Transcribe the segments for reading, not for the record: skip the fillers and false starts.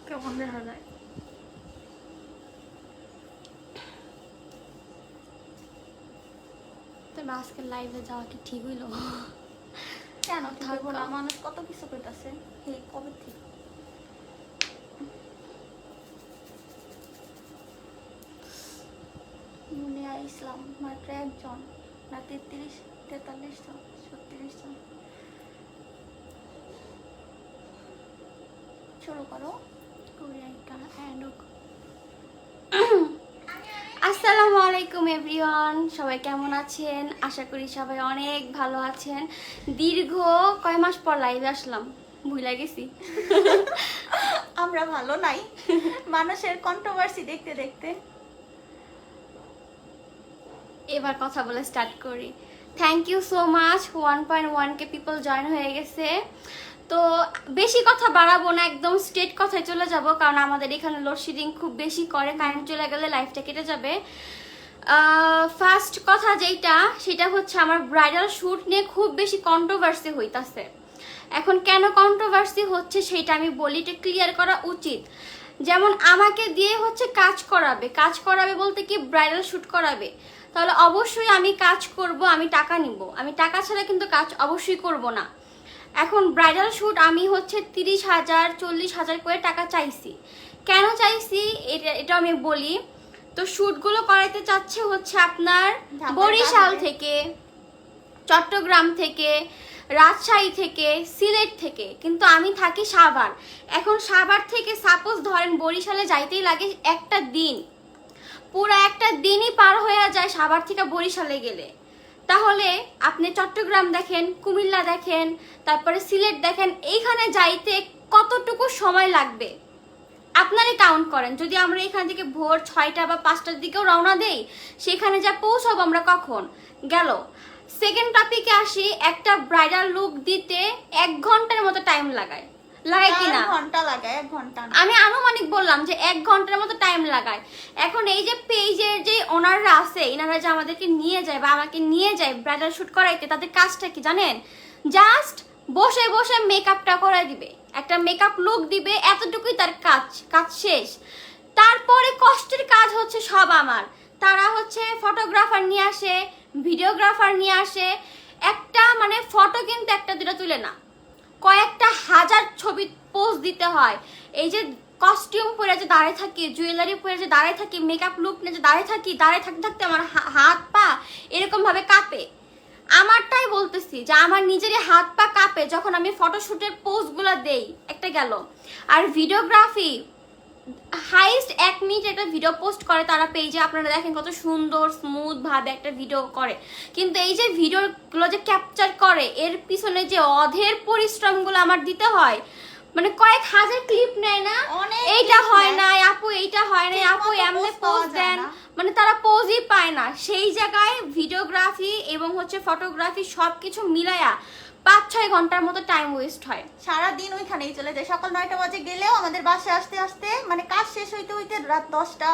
কেমন দেখা যায়? তবে আজকে লাইভে যাওয়া কি ঠিক হইলো? কেন থাকবো না? মানুষ কত কিছু করতেছে এই কবে থেকে। মুনিয়া ইসলাম মাত্র একজন না 33 43 জন 36 জন। শুরু করো। আসসালামু আলাইকুম এভরিওয়ান, সবাই কেমন আছেন? আশা করি সবাই অনেক ভালো আছেন। দীর্ঘ কয় মাস পর লাইভে আসলাম, ভুলে গেছি। আমরা ভালো নাই মানুষের কন্ট্রোভার্সি দেখতে দেখতে। এবার কথা বলে স্টার্ট করি। Thank you so much, 1.1K people join হয়ে গেছে। তো বেশি কথা বাড়াবো না, একদম স্ট্রেট কথায় চলে যাব, কারণ আমাদের এখানে লোডশেডিং খুব বেশি করে, কারেন্ট চলে গেলে লাইফটা কেটে যাবে। ফার্স্ট কথা যেটা, সেটা হচ্ছে আমার ব্রাইডাল শ্যুট নিয়ে খুব বেশি কন্ট্রোভার্সি হইতাছে। এখন কেন কন্ট্রোভার্সি হচ্ছে সেটা আমি বলি, এটা ক্লিয়ার করা উচিত। যেমন আমাকে দিয়ে হচ্ছে কাজ করাবে বলতে কি ব্রাইডাল শ্যুট করাবে, তাহলে অবশ্যই আমি কাজ করব, আমি টাকা নিব, আমি টাকা ছাড়া কিন্তু কাজ অবশ্যই করব না। এখন ব্রাইডাল শ্যুট আমি হচ্ছে 30,000 40,000 করে টাকা চাইছি। কেন চাইছি এটা আমি বলি। তো শ্যুটগুলো করাইতে চাচ্ছে হচ্ছে আপনার বরিশাল থেকে, চট্টগ্রাম থেকে, রাজশাহী থেকে, সিলেট থেকে, কিন্তু আমি থাকি সাভার। এখন সাভার থেকে সাপোজ ধরেন বরিশালে যাইতেই লাগে একটা দিন, পুরো একটা দিনই পার হয়ে যায় সাভার থেকে বরিশালে গেলে। তাহলে আপনি চট্টগ্রাম দেখেন, কুমিল্লা দেখেন, তারপরে সিলেট দেখেন, এইখানে যাইতে কতটুকু সময় লাগবে আপনারই কাউন্ট করেন। যদি আমরা এখান থেকে ভোর 6টা বা 5টার দিকেও রওনা দেই, সেখানে যা পৌঁছাবো আমরা কখন গেল। সেকেন্ড টপিকে আসি, একটা ব্রাইডাল লুক দিতে 1 ঘন্টার মতো টাইম লাগায় কিনা? 1 ঘন্টা লাগায়, 1 ঘন্টা না। আমি আনুমানিক বললাম যে 1 ঘন্টার মতো টাইম লাগায়। এখন এই যে পেজের যে ওনাররা আছে, এনারা যে আমাদেরকে নিয়ে যায় বা আমাকে নিয়ে যায় ব্রাইডাল শুট করাইতে, তাদের কাজটা কি জানেন? জাস্ট বসে বসে মেকআপটা করে দিবে, একটা মেকআপ লুক দিবে, এতটুকুই তার কাজ শেষ। তারপরে কষ্টের কাজ হচ্ছে সব আমার। তারা হচ্ছে ফটোগ্রাফার নিয়ে আসে, ভিডিওগ্রাফার নিয়ে আসে, একটা মানে ফটো কিন্তু একটা দুটো তুলে না, কয়েকটা হাজার ছবি পোস্ট দিতে হয়। এই যে কস্টিউম পরে যে দাঁড়িয়ে থাকি, জুয়েলারি পরে যে দাঁড়িয়ে থাকি, মেকআপ লুক নিয়ে যে দাঁড়িয়ে থাকতে থাকতে আমার হাত পা এরকম ভাবে কাঁপে। আমারটাই বলতেছি যে আমার নিজেরই হাত পা কাঁপে যখন আমি ফটোশুটের পোস্টগুলো দেই। একটা গেল। আর ভিডিওগ্রাফি, হাইস্ট 1 মিনিট একটা ভিডিও পোস্ট করে তারা পেজে, আপনারা দেখেন কত সুন্দর স্মুথ ভাবে একটা ভিডিও করে, কিন্তু এই যে ভিডিওগুলো যে ক্যাপচার করে, এর পিছনে যে অধের পরিশ্রমগুলো আমার দিতে হয়, মানে কয়েক হাজার ক্লিপ নেয় না, এইটা হয় না আপু, এইটা হয় না আপু, এমনি পোজ দেন, মানে তারা পোজই পায় না। সেই জায়গায় ভিডিওগ্রাফি এবং হচ্ছে ফটোগ্রাফি সবকিছু মিলায়া 5-6 ঘন্টার মতো টাইম ওয়েস্ট হয়। সারাদিন ওইখানেই চলে যায়। সকাল 9টা বাজে গেলেও আমাদের বাসায় আসতে আসতে মানে কাজ শেষ হইতে হইতে রাত 10টা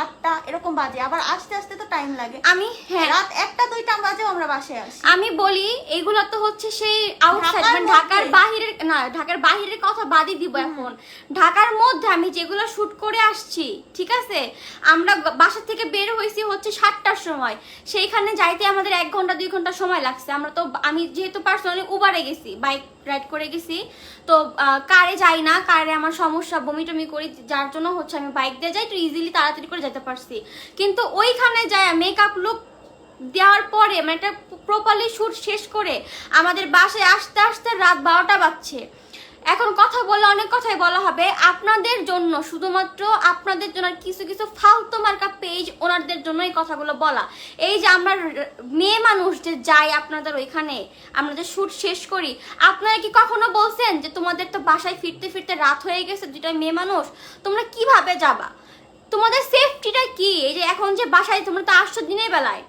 8টা এরকম বাজে, আবার আসতে আসতে তো টাইম লাগে। আমি রাত 1টা 2টা বাজেও আমরা বাসায় আসি। আমি বলি এগুলো তো হচ্ছে সেই আউটসাইড, মানে ঢাকার বাহিরের না, ঢাকার বাহিরের কথা বাদই দিব। এখন ঢাকার মধ্যে আমি যেগুলো শুট করে আসছি, ঠিক আছে, আমরা বাসা থেকে বের হয়েছি হচ্ছে 7টার সময়, সেইখানে যাইতে আমাদের 1 ঘন্টা 2 ঘন্টা সময় লাগছে। আমি যেহেতু পার্সোনালি উবারে গেছি, বাইক রাইড করে গেছি, তো কারে যাই না, কারে আমার সমস্যা, বমি টমি করি, যার জন্য হচ্ছে আমি বাইক দিয়ে যাই, তো ইজিলি তাড়াতাড়ি করে যেতে পারছি। কিন্তু ওইখানে যায় মেকআপ লুক দেওয়ার পরে, মানে একটা প্রপারলি শ্যুট শেষ করে আমাদের বাসায় আসতে আসতে রাত 12টা বাজছে। এখন কথা বলে অনেক কথাই বলা হবে আপনাদের জন্য, শুধুমাত্র আপনাদের জন্য, কিছু কিছু ফালতু মার্কা পেজ ওনাদের জন্য এই কথাগুলো বলা। এই যে আমরা মেয়ে মানুষ যে যাই আপনাদের ওইখানে, আমরা যে শ্যুট শেষ করি, আপনারা কি কখনো বলছেন যে তোমাদের তো বাসায় ফিরতে ফিরতে রাত হয়ে গেছে, দুটাই মেয়ে মানুষ, তোমরা কিভাবে যাবা? তোমাদের সেফটিটা কি? এই যে এখন যে বাসায় তোমরা তো আসছো দিনের বেলায়,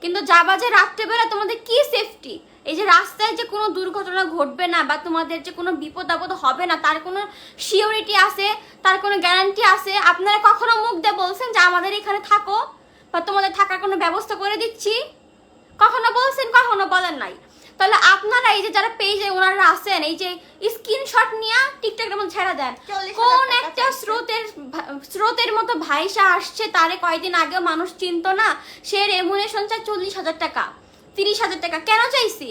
কিন্তু যাবা যে রাত্রেবেলা, তোমাদের কি সেফটি? এই যে রাস্তায় যে কোনো দুর্ঘটনা ঘটবে না বা তোমাদের যে কোনো বিপদ আপদ হবে না, তার কোনো সিওরিটি আছে, তার কোনো গ্যারান্টি আছে? আপনারা কখনো মুখ দিয়ে বলছেন যে আমাদের এখানে থাকো বা তোমাদের থাকার কোনো ব্যবস্থা করে দিচ্ছি? কখনো বলছেন? কখনো বলেন নাই। তাহলে আপনারা এই যে যারা পেজে ওনারা আছেন এই যে স্ক্রিনশট নিয়ে টিকটকের মধ্যে ছেড়ে দেন 40,000 কোন টাকা একটা চাইছে। স্রোতের মতো ভাইসা আসছে, তারে কয়দিন আগেও মানুষ চিনতো না, সে রেমুনেশন চায় 40,000 টাকা 30,000 টাকা। কেন চাইছি?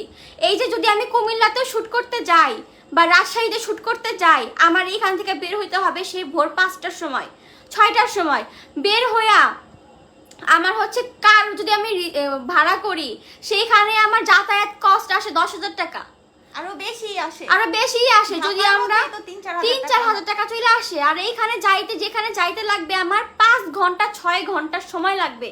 এই যে যদি আমি কুমিল্লাতেও শুট করতে যাই বা রাজশাহীতে শুট করতে যাই, আমার এইখান থেকে বের হইতে হবে সেই ভোর 5টার সময় 6টার সময় বের হইয়া আমার হচ্ছে কার যদি আমি ভাড়া করি সেইখানে আমার যাতায়াত কস্ট আসে 10,000 টাকা, আরো বেশি আসে, আরো বেশি আসে। যদি ঢাকার আমরা মধ্যেই তো 3-4 হাজার টাকা চলে আসে, আর এইখানে যাইতে যেখানে যাইতে লাগবে আমার 5 ঘন্টা 6 ঘন্টা সময় লাগবে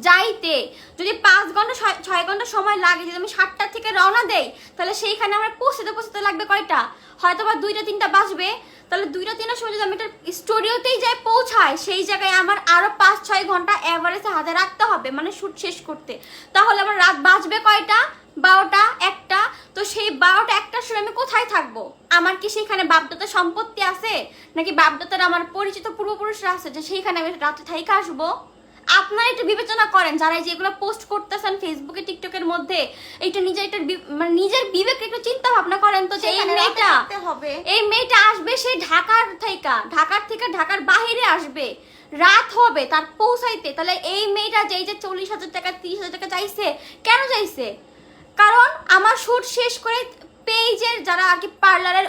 যাইতে। যদি 5 ঘন্টা 6 ঘন্টা সময় লাগে, যদি আমি 7টা থেকে রওনা দেই, তাহলে সেইখানে আমার পৌঁছতে লাগবে কয়টা? হয়তো বা 2টা-3টা বাজবে। তাহলে 2টা-3টার সময় যদি আমি একটা স্টুডিওতেই যাই পৌঁছায়, সেই জায়গায় আমার আরো 5-6 ঘন্টা এভারেজে হাতে রাখতে হবে মানে শুট শেষ করতে। তাহলে আমার রাত বাজবে কয়টা? 12টা 1টা। তো সেই 12টা 1টার সময় আমি কোথায় থাকবো? আমার কি সেইখানে বাপদাদার সম্পত্তি আছে, নাকি বাপদাদার আমার পরিচিত পূর্বপুরুষরা আছে যে সেইখানে আমি রাতে থাইকা আসবো? আপনারা একটু বিবেচনা করেন, যারা যেগুলো পোস্ট করতেছেন ফেসবুকে টিকটকের মধ্যে, এটা নিজের এটা মানে নিজের বিবেকে একটু চিন্তা ভাবনা করেন তো যে এই সেখানে রাতে মেয়েটা থাকতে হবে। এই মেয়েটা আসবে সেই ঢাকার থেকে ঢাকার বাইরে আসবে, রাত হবে তার পৌঁছাইতে। তাহলে এই মেয়েটা যে এই যে 40,000 টাকা 30,000 টাকা চাইছে, কেন চাইছে? কারণ আমার শুট শেষ করে পেজের যারা আর কি পার্লারের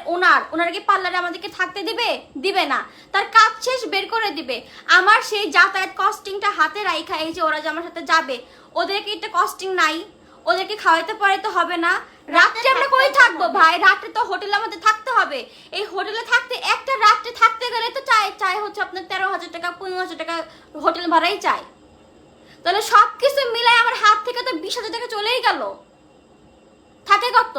ওনারা কি পার্লারে আমাদেরকে থাকতে দিবে না, তার কাজ শেষ বের করে দিবে। আমার সেই যাতায়াত কস্টিংটা হাতে রাইখা এই যে ওরা যে আমার সাথে যাবে, ওদেরকে একটা কস্টিং নাই, ওদেরকে খাওয়াইতে পারে তো হবে না। রাত্রে আমরা কই থাকবো ভাই? রাত্রে তো হোটেলে আমাদের থাকতে হবে। এই হোটেলে থাকতে একটা রাত্রে থাকতে গেলে তো চাই হচ্ছে আপনার 13,000 টাকা 15,000 টাকা হোটেল ভাড়াই চাই। তাহলে সবকিছু মিলাই আমার হাত থেকে তো 20,000 টাকা চলেই গেল, থাকে কত?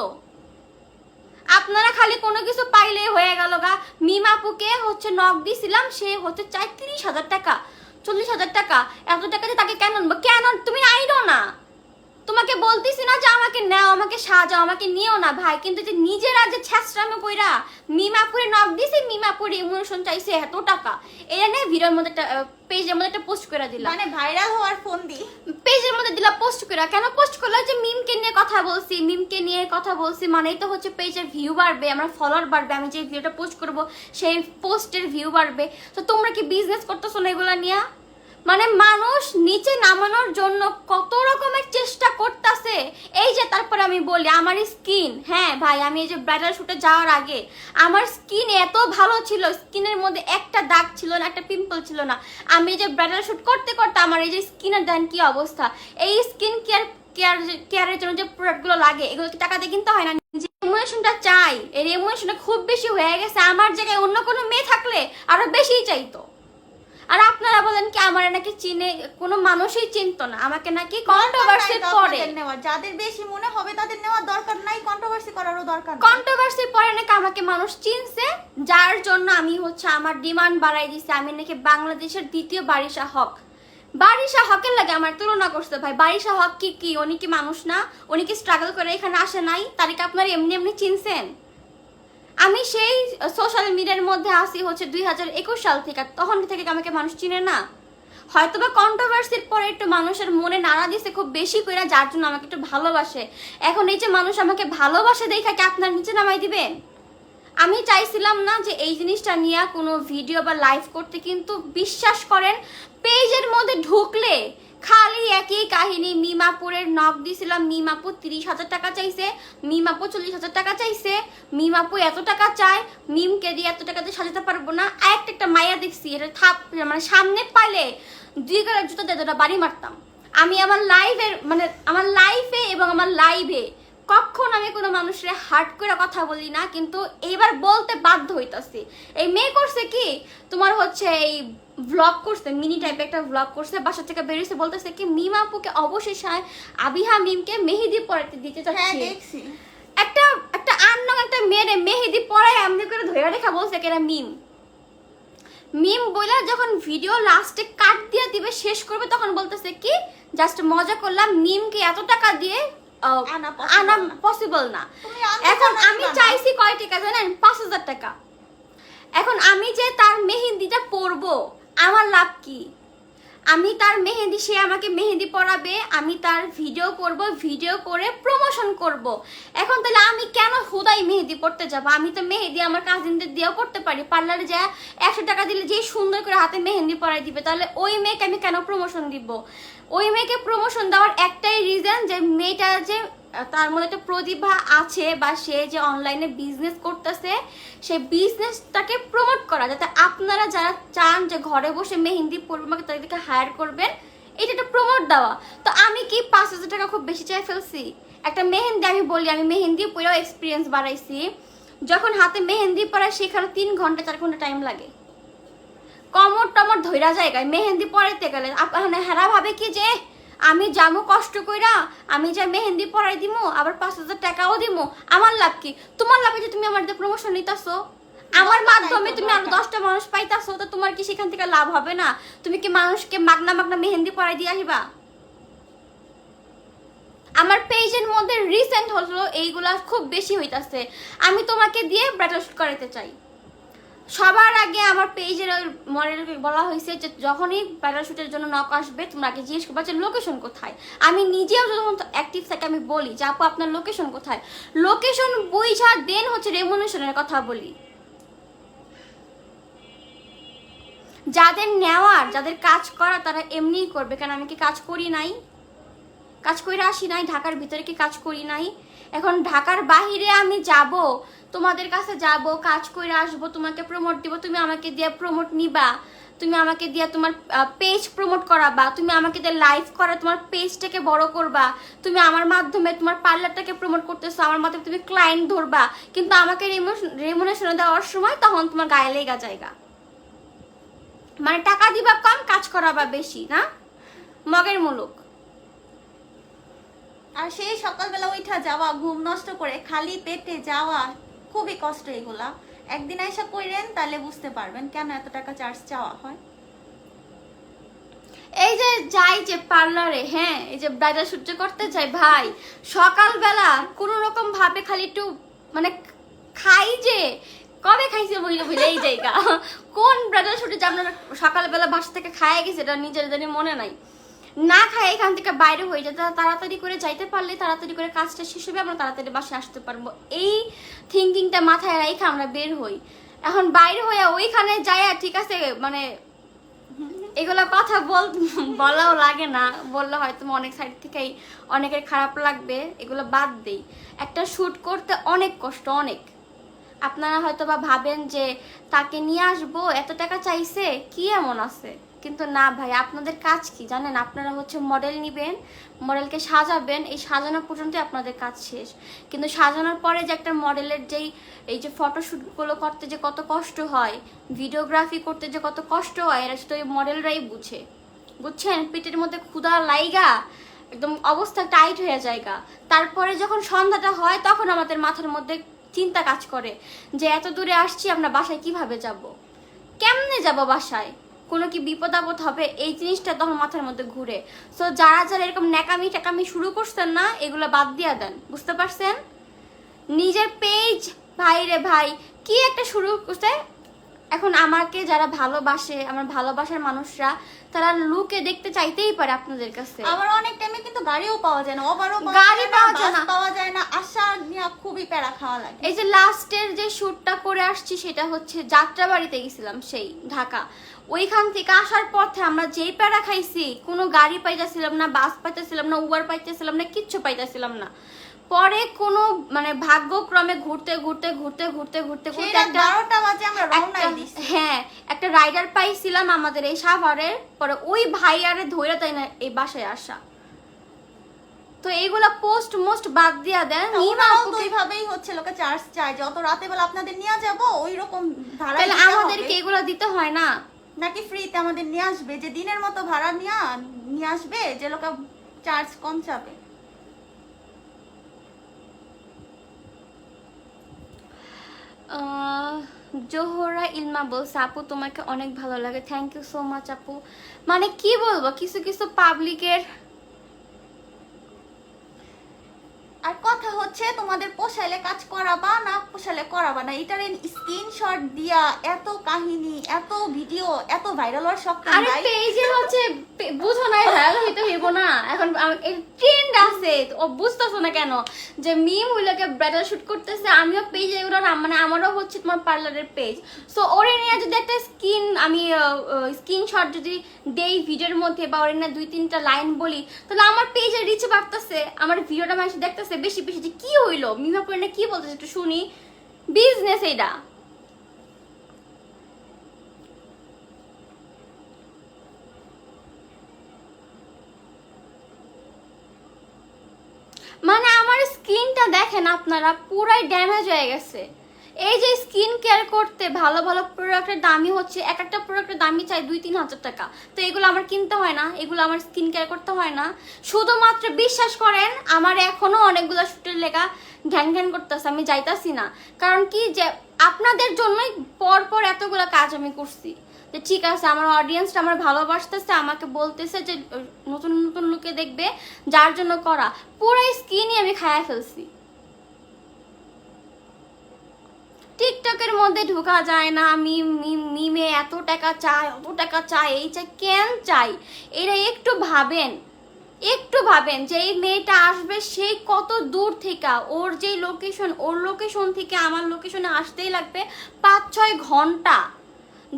আপনারা খালি কোনো কিছু পাইলে হয়ে গেল গা। মিমাপুকে হচ্ছে নক দিছিলাম, সে হচ্ছে চাই 30,000 টাকা 40,000 টাকা। এত টাকা দিয়ে তাকে কেন আনবো? কেন তুমি আইডো না? তোমাকে বলতেছি না যে আমাকে নাও, আমাকে সাজাও, আমাকে নিও না ভাই, কিন্তু যে নিজেরা যে ছ্যাঁচড়ামো কইরা মিমাপুরে নক দিছি, মিমাপুরে ইমোশন চাইছে এত টাকা, এটা নিয়ে ভিডিওর মধ্যে একটা পেজের মধ্যে একটা পোস্ট করে দিলাম, মানে ভাইরাল হওয়ার ফোন দি পেজের মধ্যে দিলাম পোস্ট করে। কেন পোস্ট করলো? যে মিমকে নিয়ে কথা বলছি মানেই তো হচ্ছে পেজের ভিউ বাড়বে, আমার ফলোয়ার বাড়বে, আমি যে ভিডিওটা পোস্ট করব সেই পোস্টের ভিউ বাড়বে। তো তোমরা কি বিজনেস করতেছো না এগুলা নিয়ে? মানে মানুষ নিচে নামানোর জন্য কত রকমের চেষ্টা করতেছে। এই যে তারপরে আমি বলি আমার স্কিন, হ্যাঁ ভাই আমি এই যে ব্রাইডাল শুটে যাওয়ার আগে আমার স্কিন এত ভালো ছিল, স্কিনের মধ্যে একটা দাগ ছিল না, একটা পিম্পল ছিল না। আমি এই যে ব্রাইডাল শুট করতে আমার এই যে স্কিনের দেন কি অবস্থা। এই স্কিন কেয়ারের জন্য যে প্রোডাক্টগুলো লাগে এগুলো কি টাকা দিয়ে কিনতে হয় না? যে রেমুনেশনটা চাই, এই রেমুনেশনটা খুব বেশি হয়ে গেছে। আমার জায়গায় অন্য কোনো মেয়ে থাকলে আরো বেশিই চাইতো। আর আপনারা বলেন কি আমার নাকি চিনে কোনো মানুষই চিনতো না, আমাকে নাকি কন্ট্রোভার্সি পড়ে। যাদের বেশি মনে হবে তাদের নেওয়ার দরকার নাই, কন্ট্রোভার্সি করারও দরকার নাই। কন্ট্রোভার্সি পড়ে নাকি আমাকে মানুষ চিনছে, যার জন্য আমি হচ্ছে আমার ডিমান্ড বাড়াই দিছি। আমি নাকি বাংলাদেশের দ্বিতীয় বারিশা হকের লাগে আমার তুলনা করছে ভাই। বারিশা হক কি উনি কি মানুষ না? উনি কি স্ট্রাগল করে এখানে আসে নাই? তারিখ আপনারা এমনি চিনছেন? আমি সেই সোশ্যাল মিডিয়ার মধ্যে আসি হচ্ছে 2021 সাল থেকে, তখন থেকে আমাকে মানুষ চিনে না। হয়তোবা কন্ট্রোভার্সির পরে একটু মানুষের মনে নাড়া দিছে খুব বেশি করে, যার জন্য আমাকে একটু ভালোবাসে। এখন এই যে মানুষ আমাকে ভালোবাসে দেখা কি আপনার নিচে নামাই দিবেন? আমি চাইছিলাম না যে এই জিনিসটা নিয়ে কোনো ভিডিও বা লাইভ করতে, কিন্তু বিশ্বাস করেন পেজের মধ্যে ঢুকলে খালি একই কাহিনী। মিমাপুরের নক দিছিলাম, মিমাপু 30,000 টাকা চাইছে, মিমাপু 40,000 টাকা চাইছে, মিমাপু এত টাকা চায়, মিমকে দিয়ে এত টাকা দিয়ে সাজাতে পারবো না। একটা মায়া দেখছি, এটা মানে সামনে পাইলে 2 গালের জুতো দিয়ে দুটো বাড়ি মারতাম। আমি আমার লাইফে এবং আমার লাইভে কখন আমি কোনো মানুষের হার্ট করে কথা বলি না, কিন্তু এইবার বলতে বাধ্য হইতাছি। এই মেয়ে করছে কি তোমার হচ্ছে এই ভ্লগ করছে, মিনি টাইপের একটা ভ্লগ করছে, বাসা থেকে বেরিয়েছে, বলতেছে কি মিম আপুকে অবশেষে আবিহা মিমকে মেহেদি পরাতে দিতে চাচ্ছি। দেখছি একটা আননং একটা মেয়েরে মেহেদি পরায় এমনি করে ধরে রেখা বলছে কেরা মিম বইলা যখন ভিডিও লাস্টে কাট দিয়ে দিবে শেষ করবে, তখন বলতেছে কি জাস্ট মজা করলাম, মিমকে এত টাকা দিয়ে আনা পসিবল না। এখন আমি চাইছি কয় টাকা জানেন? 5,000 টাকা। এখন আমি যে তার মেহেন্দিটা পরবো, আমার লাভ কি? আমি তার মেহেন্দি, সে আমাকে মেহেন্দি পরাবে, আমি তার ভিডিও করব, ভিডিও করে প্রমোশন করব। এখন তাহলে আমি কেন হুদাই মেহেন্দি পড়তে যাব? আমি তো মেহেন্দি আমার কাজিনদের দিয়েও পড়তে পারি। পার্লারে যা 100 টাকা দিলে যেই সুন্দর করে হাতে মেহেন্দি পরাই দিবে, তাহলে ওই মেয়েকে আমি কেন প্রমোশন দিব? ওই মেয়েকে প্রমোশন দেওয়ার একটাই রিজন যে মেয়েটা যে তার মধ্যে একটা প্রতিভা আছে, বা সে যে অনলাইনে বিজনেস করতেছে, সেই বিজনেসটাকে প্রমোট করা, যাতে আপনারা যারা চান যে ঘরে বসে মেহেন্দি পরবে, আমাকে তাদেরকে হায়ার করবেন, এটা একটা প্রমোট দেওয়া। তো আমি কি 5,000 টাকা খুব বেশি চাই ফেলছি? একটা মেহেন্দি, আমি বলি আমি মেহেন্দি পরেও এক্সপিরিয়েন্স বাড়াইছি। যখন হাতে মেহেন্দি পরায় সেখানে 3 ঘন্টা 4 ঘন্টা টাইম লাগে, কমর টমর ধৈরা জায়গায় মেহেন্দি পরাইতে গেলে হেরা ভাবে কি যে আমি যাবো কষ্ট কইরা, আমি যা মেহেন্দি পরাই দিমু, আবার 5,000 টাকাও দিমু, আমার লাভ কি? তোমার লাভ যে তুমি আমার প্রমোশন নিতেছো, আমার মাধ্যমে তুমি আরো 10টা মানুষ পাইতাছো, তো তোমার কি সেখান থেকে লাভ হবে না? তুমি কি মানুষকে মাগনা মাগনা মেহেন্দি পরাই দিয়ে আসবা? আমার পেজের মধ্যে রিসেন্ট হলো এইগুলা খুব বেশি হইতাছে। আমি তোমাকে দিয়ে ব্রাইডাল শুট করাইতে চাই। সবার আগে আমার পেজের মডেলকে বলা হয়েছে যে যখনই ব্রাইডাল শুটের জন্য নক আসবে, তোমরা আগে জিজ্ঞেস করবা যে লোকেশন কোথায়। আমি নিজেও যখন অ্যাক্টিভ থাকি আমি বলি যে আপু আপনার লোকেশন কোথায়, লোকেশন বুঝা দেন হচ্ছে রেমুনেশনের কথা বলি। যাদের নেওয়ার, যাদের কাজ করা, তারা এমনিই করবে। কারণ আমি কি কাজ করি নাই? কাজ করে আসি নাই? ঢাকার ভিতরে কি কাজ করি নাই? এখন ঢাকার বাহিরে আমি যাব, তোমাদের কাছে যাব, কাজ করে আসবো, তোমাকে প্রমোট দিব, তুমি আমাকে দিয়ে প্রমোট নিবা, তুমি আমাকে দিয়ে তোমার পেজ প্রমোট করাবা, তুমি আমাকে দিয়ে লাইভ করা তোমার পেজটাকে বড় করবা, তুমি আমার মাধ্যমে তোমার পার্লারটাকে প্রমোট করতেছো, আমার মাধ্যমে তুমি ক্লায়েন্ট ধরবা, কিন্তু আমাকে রেমুনেশন দেওয়ার সময় তখন তোমার গায়ে লেগা জায়গা, মানে টাকা দিবা কম, কাজ করাবা বেশি, না মগের মুলুক। আর সেই সকালবেলা উঠা যাওয়া, ঘুম নষ্ট করে খালি পেটে যাওয়া খুবই কষ্ট। এগুলা একদিন এসে কইরেন, তাহলে বুঝতে পারবেন কেন এত টাকা চার্জ চাওয়া হয়। এই যে যাই যে পার্লারে, হ্যাঁ এই যে ব্রাইডাল শুট করতে যাই ভাই, সকালবেলা কোনো রকম ভাবে খালি একটু মানে খাই, যে কবে খাইছে বইলে বইলে এই জায়গা কোন ব্রাইডাল শুটে যে আপনারা সকালবেলা বাসা থেকে খাইয়ে গেছে, এটা নিজের জানি মনে নাই। না খাই এখান থেকে বাইরে হয়ে যেতে, তাড়াতাড়ি করে যাইতে পারলে তাড়াতাড়ি করে কাজটা শেষ হবে, আমরা তাড়াতাড়ি বাসায় আসতে পারবো, এই থিঙ্কিংটা মাথায় রেখে আমরা বের হই। এখন বাইরে হয়ে ওইখানে যাই, ঠিক আছে মানে এগুলো কথা বলাও লাগে না, বললে হয়তো অনেক সাইড থেকেই অনেকের খারাপ লাগবে, এগুলো বাদ দেই। একটা শ্যুট করতে অনেক কষ্ট, অনেক। আপনারা হয়তো বা ভাবেন যে তাকে নিয়ে আসবো, এত টাকা চাইছে, কি এমন আছে? কিন্তু না ভাই, আপনাদের কাজ কি জানেন? আপনারা হচ্ছে মডেল নিবেন, মডেলকে সাজাবেন, এই সাজানো পর্যন্ত আপনাদের কাজ শেষ। কিন্তু সাজানোর পরে যে একটা মডেলের যেই এই যে ফটোশ্যুটগুলো করতে যে কত কষ্ট হয়, ভিডিওগ্রাফি করতে যে কত কষ্ট হয়, এরা শুধু ওই মডেলরাই বুঝে, বুঝছেন? পেটের মধ্যে ক্ষুধা লাইগা একদম অবস্থা টাইট হয়ে যায়গা। তারপরে যখন সন্ধ্যাটা হয় তখন আমাদের মাথার মধ্যে চিন্তা কাজ করে যে এত দূরে আসছি, আমরা বাসায় কিভাবে যাব, কেমনে যাব বাসায়, কোনো কি বিপদ আপদ হবে, এই জিনিসটা তখন মাথার মধ্যে ঘুরে। সো যারা যারা এরকম ন্যাকামি টাকামি শুরু করছেন না, এগুলো বাদ দিয়া দেন, বুঝতে পারছেন? নিজের পেজ ভাইরে ভাই কি একটা শুরু করছে। এখন আমাকে যারা ভালোবাসে, আমার ভালোবাসার মানুষরা, তারা লুকে দেখতে চাইতেই পারে আপনাদের কাছে। আবার অনেক টাইমে কিন্তু গাড়িও পাওয়া যায় না, ওভারও গাড়ি পাওয়া যায় না, পাওয়া যায় না, আসা নিয়ে খুবই প্যারা খাওয়া লাগে। এই যে লাস্টের যে শুটটা করে আসছি, সেটা হচ্ছে যাত্রাবাড়িতে গেছিলাম, সেই ঢাকা। ওইখান থেকে আসার পথে আমরা যেই প্যারা খাইছি, কোনো গাড়ি পাইতেছিলাম না, বাস পাইতেছিলাম না, উবার পাইতেছিলাম না, কিচ্ছু পাইতেছিলাম না। পরে কোনো মানে ভাগ্যক্রমে ঘুরতে ঘুরতে ঘুরতে ঘুরতে ঘুরতে ঘুরতে 12টা বাজে আমরা রওনা দিছি। হ্যাঁ, একটা রাইডার পাইছিলাম আমাদের এই সাভারের, পরে ওই ভাইয়ারে ধইরা তাই না এই বাসায় আসা। তো এইগুলা পোস্ট মোস্ট বাদ দিয়া দেন। এইভাবেই হচ্ছে, লোকে চার্জ চায় যত রাতে বেলা আপনাদের নিয়ে যাব ওই রকম ভাড়া, তাহলে আমাদেরকে এগুলা দিতে হয় না নাকি ফ্রিতে আমাদের নিয়ে আসবে, যে দিনের মতো ভাড়া নিয়ে আসবে, যে লোকে চার্জ কম চাবে। জোহরা ইলমা বলছে আপু তোমাকে অনেক ভালো লাগে, থ্যাংক ইউ সো মাচ আপু। মানে কি বলবো, কিছু কিছু পাবলিকের আর কথা হচ্ছে তোমাদের পোষাইলে কাজ করাবা না পোষাইলে করাবা না, এটার স্ক্রিনশট দিয়া এত কাহিনী এত ভিডিও এত ভাইরাল হওয়ার শখ আরে পেজে হচ্ছে বুঝো না ভাইরাল হইতে হইব না, এখন ট্রেন্ড আছে ও বুঝতেছো না কেন যে মিম ওইটাকে ব্রাইডাল শুট করতেছে, আমিও পেজে এগুলো মানে আমারও হচ্ছে তোমার পার্লারের পেজ, সো ওরে নিয়ে যদি একটা স্ক্রিনশট যদি দেই ভিডিওর মধ্যে বা ওরে না 2-3টা লাইন বলি, তাহলে আমার পেজে রিচ বাড়তেছে, আমার ভিডিওটা মানুষ দেখতেছে বেশি বেশি, যে কি হইলো মিমা করে না কি বলতেছে একটু শুনি, বিজনেস এটা। মানে আমার স্কিনটা দেখেন আপনারা পুরাই ড্যামেজ হয়ে গেছে। এই যে স্কিন কেয়ার করতে ভালো ভালো প্রোডাক্টের দামই হচ্ছে, এক একটা প্রোডাক্টের দামই চাই 2-3 হাজার টাকা, তো এগুলো আমার কিনতে হয় না, এগুলো আমার স্কিন কেয়ার করতে হয় না। শুধুমাত্র বিশ্বাস করেন আমার এখনো অনেকগুলো শুটের লেখা ঘ্যান ঘ্যান করতেছে, আমি যাইতাছি না, কারণ কি যে আপনাদের জন্যই পর পর এতগুলো কাজ আমি করছি, যে ঠিক আছে আমার অডিয়েন্সটা আমার ভালোবাসতেছে, আমাকে বলতেছে যে নতুন নতুন লুকে দেখবে, যার জন্য করা পুরো স্কিনই আমি খায়া ফেলছি। টিকটকের মধ্যে ঢোকা যায় না, মিমে এত টাকা চাই অত টাকা চাই এই চাই কেন চাই, এরা একটু ভাবেন, একটু ভাবেন যে এই মেয়েটা আসবে সেই কত দূর থেকে, ওর যে লোকেশন, ওর লোকেশন থেকে আমার লোকেশনে আসতেই লাগবে 5-6 ঘন্টা,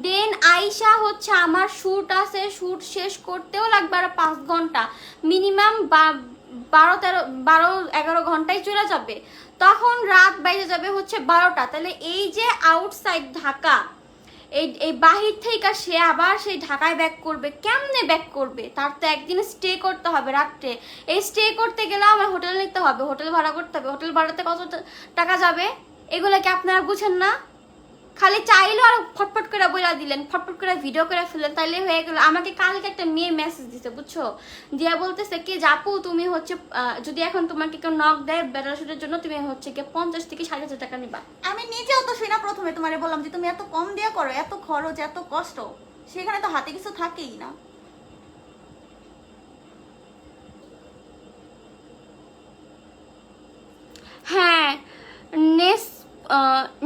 দেন আইসা হচ্ছে আমার শ্যুট আছে, শ্যুট শেষ করতেও লাগবে আরো 5 ঘন্টা, মিনিমাম 12-11 ঘন্টায় চলে যাবে, তখন রাত বাইরে যাবে হচ্ছে 12টা, তাহলে এই যে আউটসাইড ঢাকা, এই বাহির থেকে সে আবার সেই ঢাকায় ব্যাক করবে, কেমনে ব্যাক করবে, তার তো একদিন স্টে করতে হবে রাত্রে, এই স্টে করতে গেলে আমার হোটেল নিতে হবে, হোটেল ভাড়া করতে হবে, হোটেল ভাড়াতে কত টাকা যাবে, এগুলো কি আপনারা বুঝেন না? খালি চাইলো আর ফটফট করে বইলা দিলেন, ফটফট করে ভিডিও করে ফেললেন, তাইলে হয়ে গেল। আমাকে কালকে একটা মেয়ে মেসেজ দিছে বুঝছো, দিয়া বলতেছে কি জাপু তুমি হচ্ছে যদি এখন তোমাকে কেউ নক দেয় ব্যাটার শুটের জন্য, তুমি হচ্ছে কি 50 থেকে 60,000 টাকা নিবা। আমি নিজেও তো শুই না, প্রথমে তোমারে বললাম যে তুমি এত কম দিয়া করো, এত খরচ এত কষ্ট, সেখানে তো হাতে কিছু থাকেই না। হ্যাঁ,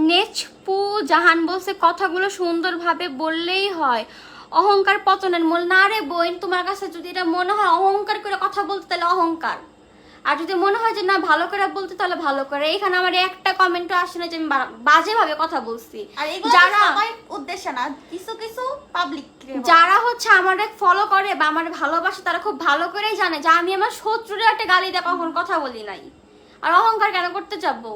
নেচপু জাহান বলছে কথাগুলো সুন্দরভাবে বললেই হয়, অহংকার পতনের মূল। না রে বোন, তোমার কাছে যদি এটা মনে হয় অহংকার করে কথা বলতে তাহলে অহংকার, আর যদি মনে হয় যে না ভালো করে বলতে তাহলে ভালো করে। এখানে আমার একটা কমেন্টও আসে না যে আমি বাজেভাবে কথা বলছি। আর এগুলো যারা সবাই উদ্দেশ্য না, কিছু কিছু পাবলিক যারা হচ্ছে আমারে ফলো করে বা আমার ভালোবাসে তারা খুব ভালো করেই জানে যে আমি আমার শত্রুরে একটা গালি দিয়ে কখন কথা বলি নাই, আর অহংকার কেন করতে যাবো।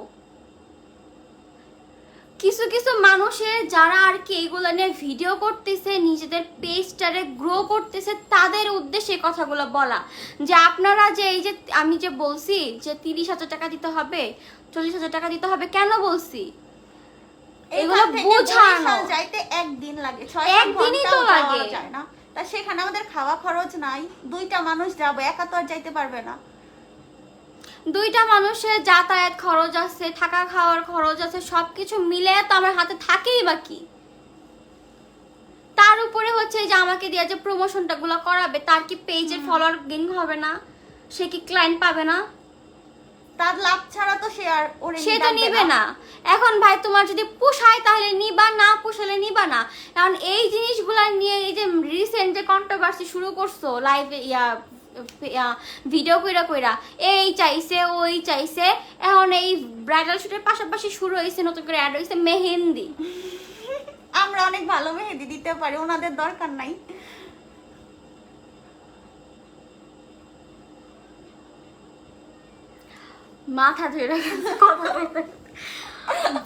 কিছু কিছু মানুষের যারা আর কি এইগুলো নিয়ে ভিডিও করতেছে, নিজেদের পেজটারে গ্রো করতেছে, তাদের উদ্দেশ্যে কথাগুলো বলা, যে আপনারা যে এই যে আমি যে বলছি যে 30,000 টাকা দিতে হবে, 40,000 টাকা দিতে হবে, কেন বলছি এগুলো বোঝানো, যাইতে একদিন লাগে, একদিনই তো লাগে যায় না, তা সেখানে আমাদের খাওয়া খরচ নাই, 2টা মানুষ যাবো, একা তো আর যাইতে পারবে না, 2টা মানুষের যাতায়াত খরচ আছে, থাকা খাওয়ার খরচ আছে, সবকিছু মিলে তো আমার হাতে থাকেই বাকি। তার উপরে হচ্ছে যে আমাকে দিয়ে যে প্রমোশনটা গুলো করাবে, তার কি পেজের ফলোয়ার গেইন হবে না, সে কি ক্লায়েন্ট পাবে না, তার লাভ ছাড়া তো সে আর ওরে সে তো নিবে না। এখন ভাই তোমার যদি পোষায় তাহলে নিবা, না পোষালে নিবা না। কারণ এই জিনিসগুলা নিয়ে এই যে রিসেন্ট যে কন্ট্রোভার্সি শুরু করছো লাইভে ভিডিও কইরা কইরা, এই চাইছে ওই চাইছে, এখন এই ব্রাইডাল শুটের পাশাপাশি শুরু হয়েছে নতুন করে অ্যাড হয়েছে মেহেন্দি। আমরা অনেক ভালো মেহেদি দিতে পারি, ওনাদের দরকার নাই। মাথা ধরে গেছে,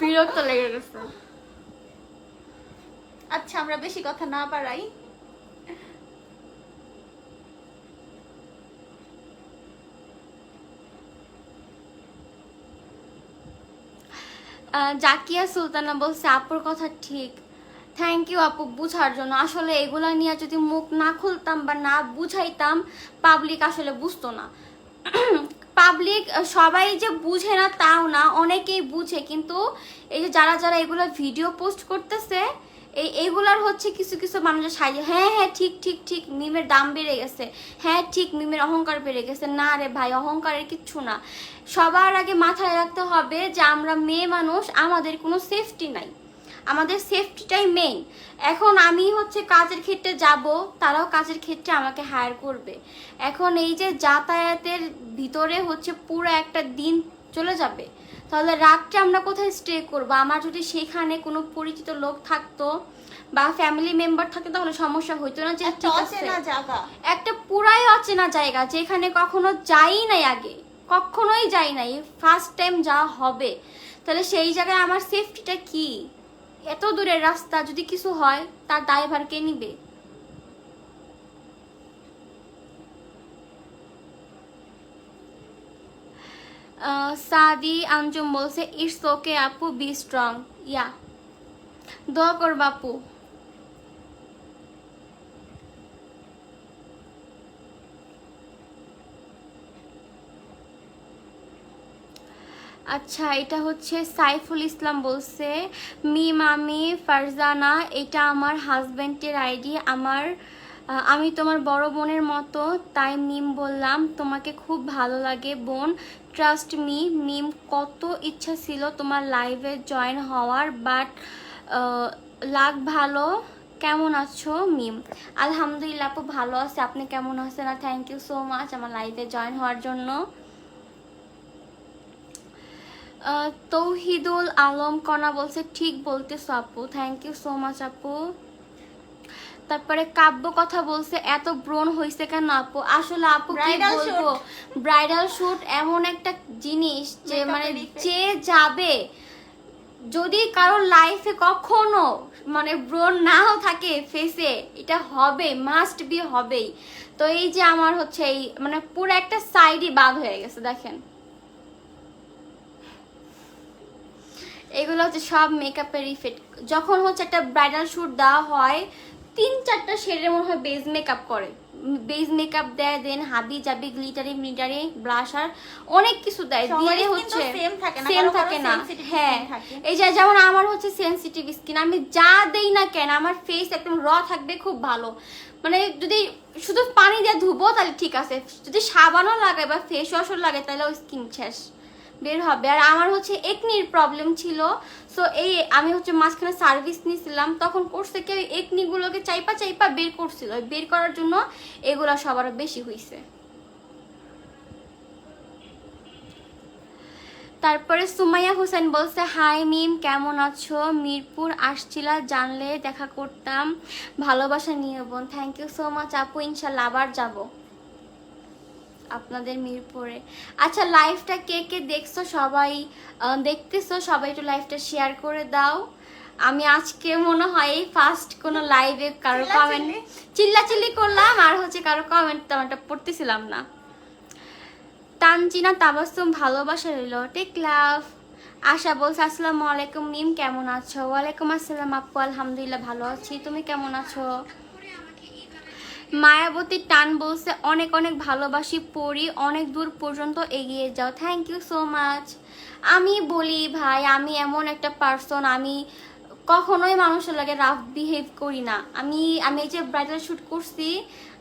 বিরক্ত লেগে গেছে। আচ্ছা আমরা বেশি কথা না বাড়াই, জাকিয়া সুলতানা বলছে আপুর কথা ঠিক, থ্যাংক ইউ আপু বুঝার জন্য। আসলে এগুলা নিয়ে যদি মুখ না খুলতাম বা না বুঝাইতাম, পাবলিক আসলে বুঝতো না। পাবলিক সবাই যে বুঝে না তাও না, অনেকেই বুঝে, কিন্তু এই যে যারা যারা এগুলো ভিডিও পোস্ট করতেছে এইগুলার হচ্ছে কিছু কিছু মানুষের সাইজে হ্যাঁ হ্যাঁ ঠিক ঠিক ঠিক মিমের দাম বেড়ে গেছে, হ্যাঁ ঠিক মিমের অহংকার বেড়ে গেছে। না রে ভাই, অহংকারের কিচ্ছু না। সবার আগে মাথায় রাখতে হবে যে আমরা মেয়ে মানুষ, আমাদের কোনো সেফটি নাই, আমাদের সেফটিটাই মেইন। এখন আমি হচ্ছে কাজের ক্ষেত্রে যাব, তারাও কাজের ক্ষেত্রে আমাকে হায়ার করবে। এখন এই যে যাতায়াতের ভিতরে হচ্ছে পুরো একটা দিন চলে যাবে, তাহলে রাতটা আমরা কোথায় স্টে করবো? আমার যদি সেখানে কোনো পরিচিত লোক থাকতো বা ফ্যামিলি মেম্বার থাকতো তাহলে সমস্যা হইতো না। যে ঠিক আছে, একটা পুরাই অচেনা জায়গা যেখানে কখনো যাই নাই, আগে কখনোই যাই নাই, ফার্স্ট টাইম যাওয়া হবে, তাহলে সেই জায়গায় আমার সেফটিটা কি? এত দূরের রাস্তা, যদি কিছু হয় তার দায়ভার কে নিবে? সাদি আঞ্জুম বলছে ইটস ওকে আপু, বি স্ট্রং। ইয়া, দোয়া কর বাপু। আচ্ছা, এটা হচ্ছে সাইফুল ইসলাম বলছে মিম আমি ফারজানা, এটা আমার হাজব্যান্ডের আইডি, আমি তোমার বড় বোনের মতো, তাই মিম বললাম। তোমাকে খুব ভালো লাগে বোন, ট্রাস্ট মি। মিম কত ইচ্ছা ছিল তোমার লাইভে জয়েন হওয়ার, বাট লাগ ভালো। কেমন আছো মিম? আলহামদুলিল্লাহ আপু, ভালো আছে। আপনি কেমন আছেন? আর থ্যাংক ইউ সো মাচ আমার লাইভে জয়েন হওয়ার জন্য। তৌহিদুল আলম কণা বলছে ঠিক বলতেছো আপু, থ্যাংক ইউ সো মাচ আপু। তারপরে কাব্য কথা বলছে এত ব্রণ হয়েছে কেন আপু? আসলে আপু কি বলবো, ব্রাইডাল শুট এমন একটা জিনিস যে মানে যে যাবে, যদি কারোর লাইফে কখনো মানে ব্রণ নাও থাকে ফেসে, এটা হবে, মাস্ট বি হবেই। তো এই যে আমার হচ্ছে এই মানে পুরো একটা সাইডই বাদ হয়ে গেছে, দেখেন এগুলো হচ্ছে সব মেকআপের ইফেক্ট। যখন হচ্ছে একটা ব্রাইডাল শুট দেওয়া হয় 3-4টা শেডের মনে হয় বেজ মেকআপ করে, বেজ মেকআপ দেয়, দেন হাবি জাবি গ্লিটারি মিটারি ব্লাশার অনেক কিছু দেয়, দিয়ে হচ্ছে সেম থাকে না। হ্যাঁ, এই যে যেমন আমার হচ্ছে সেনসিটিভ স্কিন, আমি যা দেই না কেন আমার ফেস একদম র থাকবে খুব ভালো। মানে যদি শুধু পানি দিয়ে ধুবো তাহলে ঠিক আছে, যদি সাবানও লাগে বা ফেস ওয়াশও লাগে তাহলে ওই স্কিন শেষ বের হবে। আর আমার হচ্ছে একনির প্রবলেম ছিল, সো এই আমি হচ্ছে মাঝখানে সার্ভিস নিয়েছিলাম, তখন করছে কি একনিগুলোকে চাইপা চাইপা বের করছিল, বের করার জন্য এগুলা সবার বেশি হয়েছে। তারপরে সুমাইয়া হোসেন বলছে হাই মিম, কেমন আছো? মিরপুর আসছিলা, জানলে দেখা করতাম, ভালোবাসা নিয়ে বোন। থ্যাংক ইউ সো মাচ আপু, ইনশাল্লাহ আবার যাবো আপনাদের মিরপুরে। আচ্ছা, লাইভটা কে কে দেখছো? সবাই দেখতেছো, সবাই একটু লাইভটা শেয়ার করে দাও। আমি আজকে মনে হয় ফার্স্ট কোনো লাইভে কারো কমেন্ট চিল্লাচিল্লি করলাম, আর হচ্ছে কারো কমেন্ট তেমনটা পড়তেছিলাম না। তানজিনা তাবাসসুম ভালোবাসা রইল, টেক লাভ। আশা বলছে আসসালামু আলাইকুম মিম, কেমন আছো? ওয়ালাইকুম আসসালাম আপু, আলহামদুলিল্লাহ ভালো আছি, তুমি কেমন আছো? মায়াবতী টান বলছে অনেক অনেক ভালোবাসি পড়ি, অনেক দূর পর্যন্ত এগিয়ে যাও। Thank you so much. আমি বলি ভাই, আমি এমন একটা পার্সন, আমি কখনোই মানুষের লাগে রাফ বিহেভ করি না। আমি এই যে ব্রাইডাল শ্যুট করছি,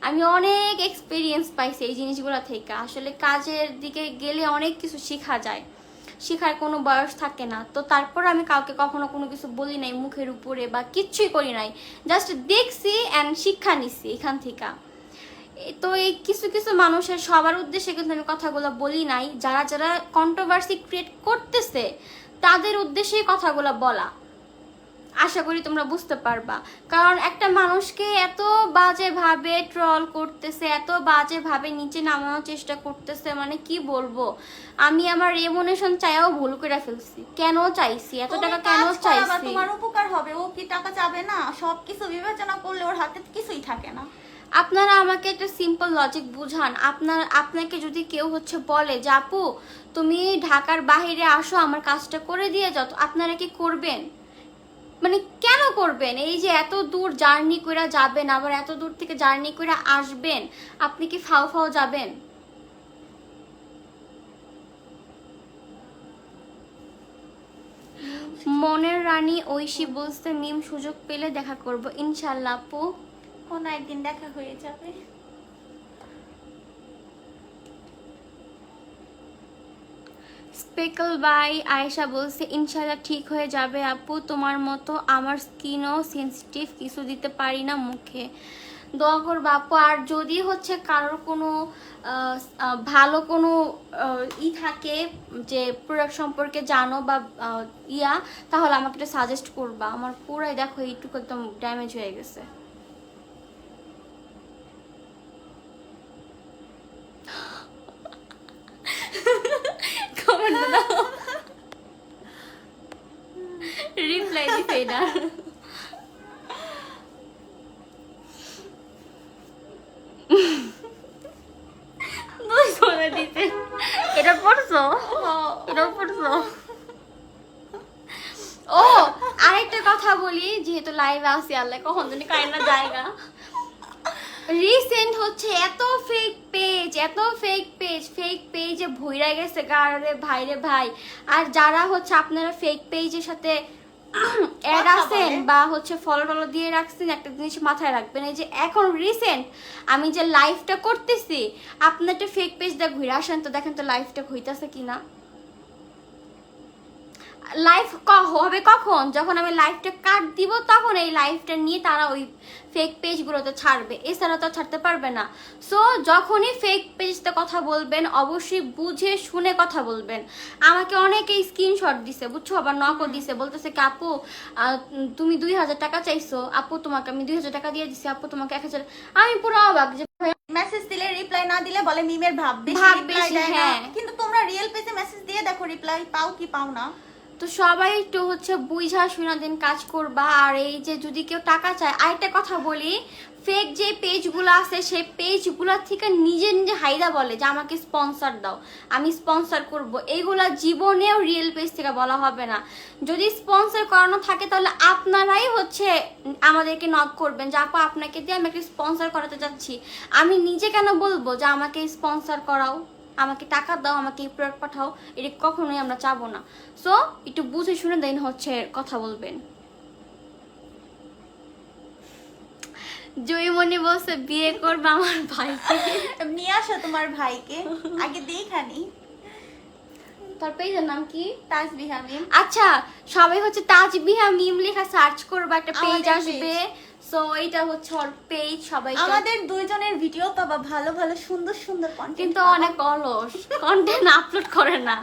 আমি অনেক এক্সপিরিয়েন্স পাইছি এই জিনিসগুলো থেকে। আসলে কাজের দিকে গেলে অনেক কিছু শেখা যায়, শেখার কোনো বয়স থাকে না। তো তারপর আমি কাউকে কখনো কোনো কিছু বলি নাই মুখের উপরে বা কিচ্ছুই করি নাই, জাস্ট দেখছি অ্যান্ড শিক্ষা নিচ্ছি এখান থেকে। তো এই কিছু কিছু মানুষের সবার উদ্দেশ্যে কিন্তু আমি কথাগুলো বলি নাই, যারা যারা কন্ট্রোভার্সি ক্রিয়েট করতেছে তাদের উদ্দেশ্যেই কথাগুলো বলা। আশা করি তোমরা বুঝতে পারবা, কারণ একটা মানুষকে এত বাজেভাবে ট্রল করতেছে, এত বাজেভাবে নিচে নামানোর চেষ্টা করতেছে, মানে কি বলবো। আমি আমার রেমুনেশন চাইও ভুল করে ফেলছি। কেন চাইছি এত টাকা, কেন চাইছি? তোমার উপকার হবে, ও কি টাকা চাবে না? সবকিছু বিবেচনা করলে ওর হাতে কিছুই থাকে না। আপনারা আমাকে একটা সিম্পল লজিক বুঝান। আপনাকে যদি কেউ হচ্ছে বলে যে আপু তুমি ঢাকার বাইরে আসো আমার কাজটা করে দিয়ে যাও, আপনারা কি করবেন? মানে কেন করবেন? এই যে এত দূর জার্নি করে যাবেন, আবার এত দূর থেকে জার্নি করে আসবেন, আপনি কি ফাও ফাও যাবেন? মনের রানী ঐশী বলতে মিম সুযোগ পেলে দেখা করব ইনশাল্লাহ আপু। কোনো একদিন দেখা হয়ে যাবে। স্পেকল বাই আয়েশা বলছে ইনশাল্লাহ ঠিক হয়ে যাবে আপু, তোমার মতো আমার স্কিনও সেনসিটিভ, কিছু দিতে পারি না মুখে, দোয়া করবো আপু। আর যদি হচ্ছে কারোর কোনো ভালো কোনো ই থাকে যে প্রোডাক্ট সম্পর্কে জানো বা তাহলে আমাকে একটু সাজেস্ট করবা। আমার পুরাই দেখো এইটুকু একদম ড্যামেজ হয়ে গেছে। রিপ্লাই দিতে না, দিতে এটা পড়ছো, এটা পড়ছো। ও আরেকটা কথা বলি, যেহেতু লাইভে আসি আল্লাহ কখন জানি কারেন্ট জায়গা, রিসেন্ট হচ্ছে এত ফেক পেজ, এত ফেক পেজে ভইরা গেছে গারে ভাই রে ভাই। আর যারা হচ্ছে আপনারা ফেক পেজের সাথে অ্যাড আছেন বা হচ্ছে ফলো টলো দিয়ে রাখছেন, একটা জিনিস মাথায় রাখবেন, এই যে এখন রিসেন্ট আমি যে লাইভটা করতেছি, আপনার একটা ফেক পেজ দিয়ে ঘুরে আসেন তো, দেখেন তো লাইভটা হইতাছে কিনা। লাইভ হবে কখন, যখন আমি লাইভটা কাট দিব তখন এই লাইভটা নিয়ে তারা ওই ফেক পেজগুলোতে ছাড়বে, এছাড়া তো ছাড়তে পারবে না। সো যখনই ফেক পেজতে কথা বলবেন অবশ্যই বুঝে শুনে কথা বলবেন। আমাকে অনেকেই স্ক্রিনশট দিছে বুঝছো, আবার নকও দিছে, বলতেছে কি আপু তুমি 2000 টাকা চাইছো, আপু তোমাকে আমি 2000 টাকা দিয়ে দিছি, আপু তোমাকে 1000। আমি পুরো অবাক যে মেসেজ দিলে রিপ্লাই না দিলে বলে মিমের ভাব বেশি, হ্যাঁ। কিন্তু তোমরা রিয়েল পেজে মেসেজ দিয়ে দেখো রিপ্লাই পাও কি পাও না। তো সবাই একটু হচ্ছে বুঝা শুনা দিন কাজ করবা। আর এই যে যদি কেউ টাকা চায়, আরেকটা কথা বলি, ফেক যে পেজগুলো আছে সেই পেজগুলোর থেকে নিজে নিজে হাইদা বলে যে আমাকে স্পন্সর দাও, আমি স্পন্সর করব, এইগুলা জীবনেও রিয়েল পেজ থেকে বলা হবে না। যদি স্পন্সর করানো থাকে তাহলে আপনারাই হচ্ছে আমাদেরকে নক করবেন যে আপু আপনাকে দিয়ে আমি একটা স্পন্সর করাতে যাচ্ছি। আমি নিজে কেন বলবো যে আমাকে স্পন্সর করাও, আমাকে টাকা দাও, আমাকে এই প্রোডাক্ট পাঠাও, এটা কখনোই আমরা চাবো না। সো একটু বুঝে শুনে দেন হচ্ছে কথা বলবেন। জয়মণি বলছে বিয়ে করবে আমার ভাইকে, নিয়ে আসো তোমার ভাইকে, আগে দেখানি। তার পেজের নাম কি? তাজবিহা মিম। আচ্ছা সবাই হচ্ছে তাজবিহা মিম লেখা সার্চ করবে, একটা পেজ আসবে। সো এটা হচ্ছে ওর পেজ, সবাই আমাদের দুইজনের ভিডিও পাবা, ভালো ভালো সুন্দর সুন্দর কন্টেন্ট, কিন্তু অনেক অলস কন্টেন্ট আপলোড করে না।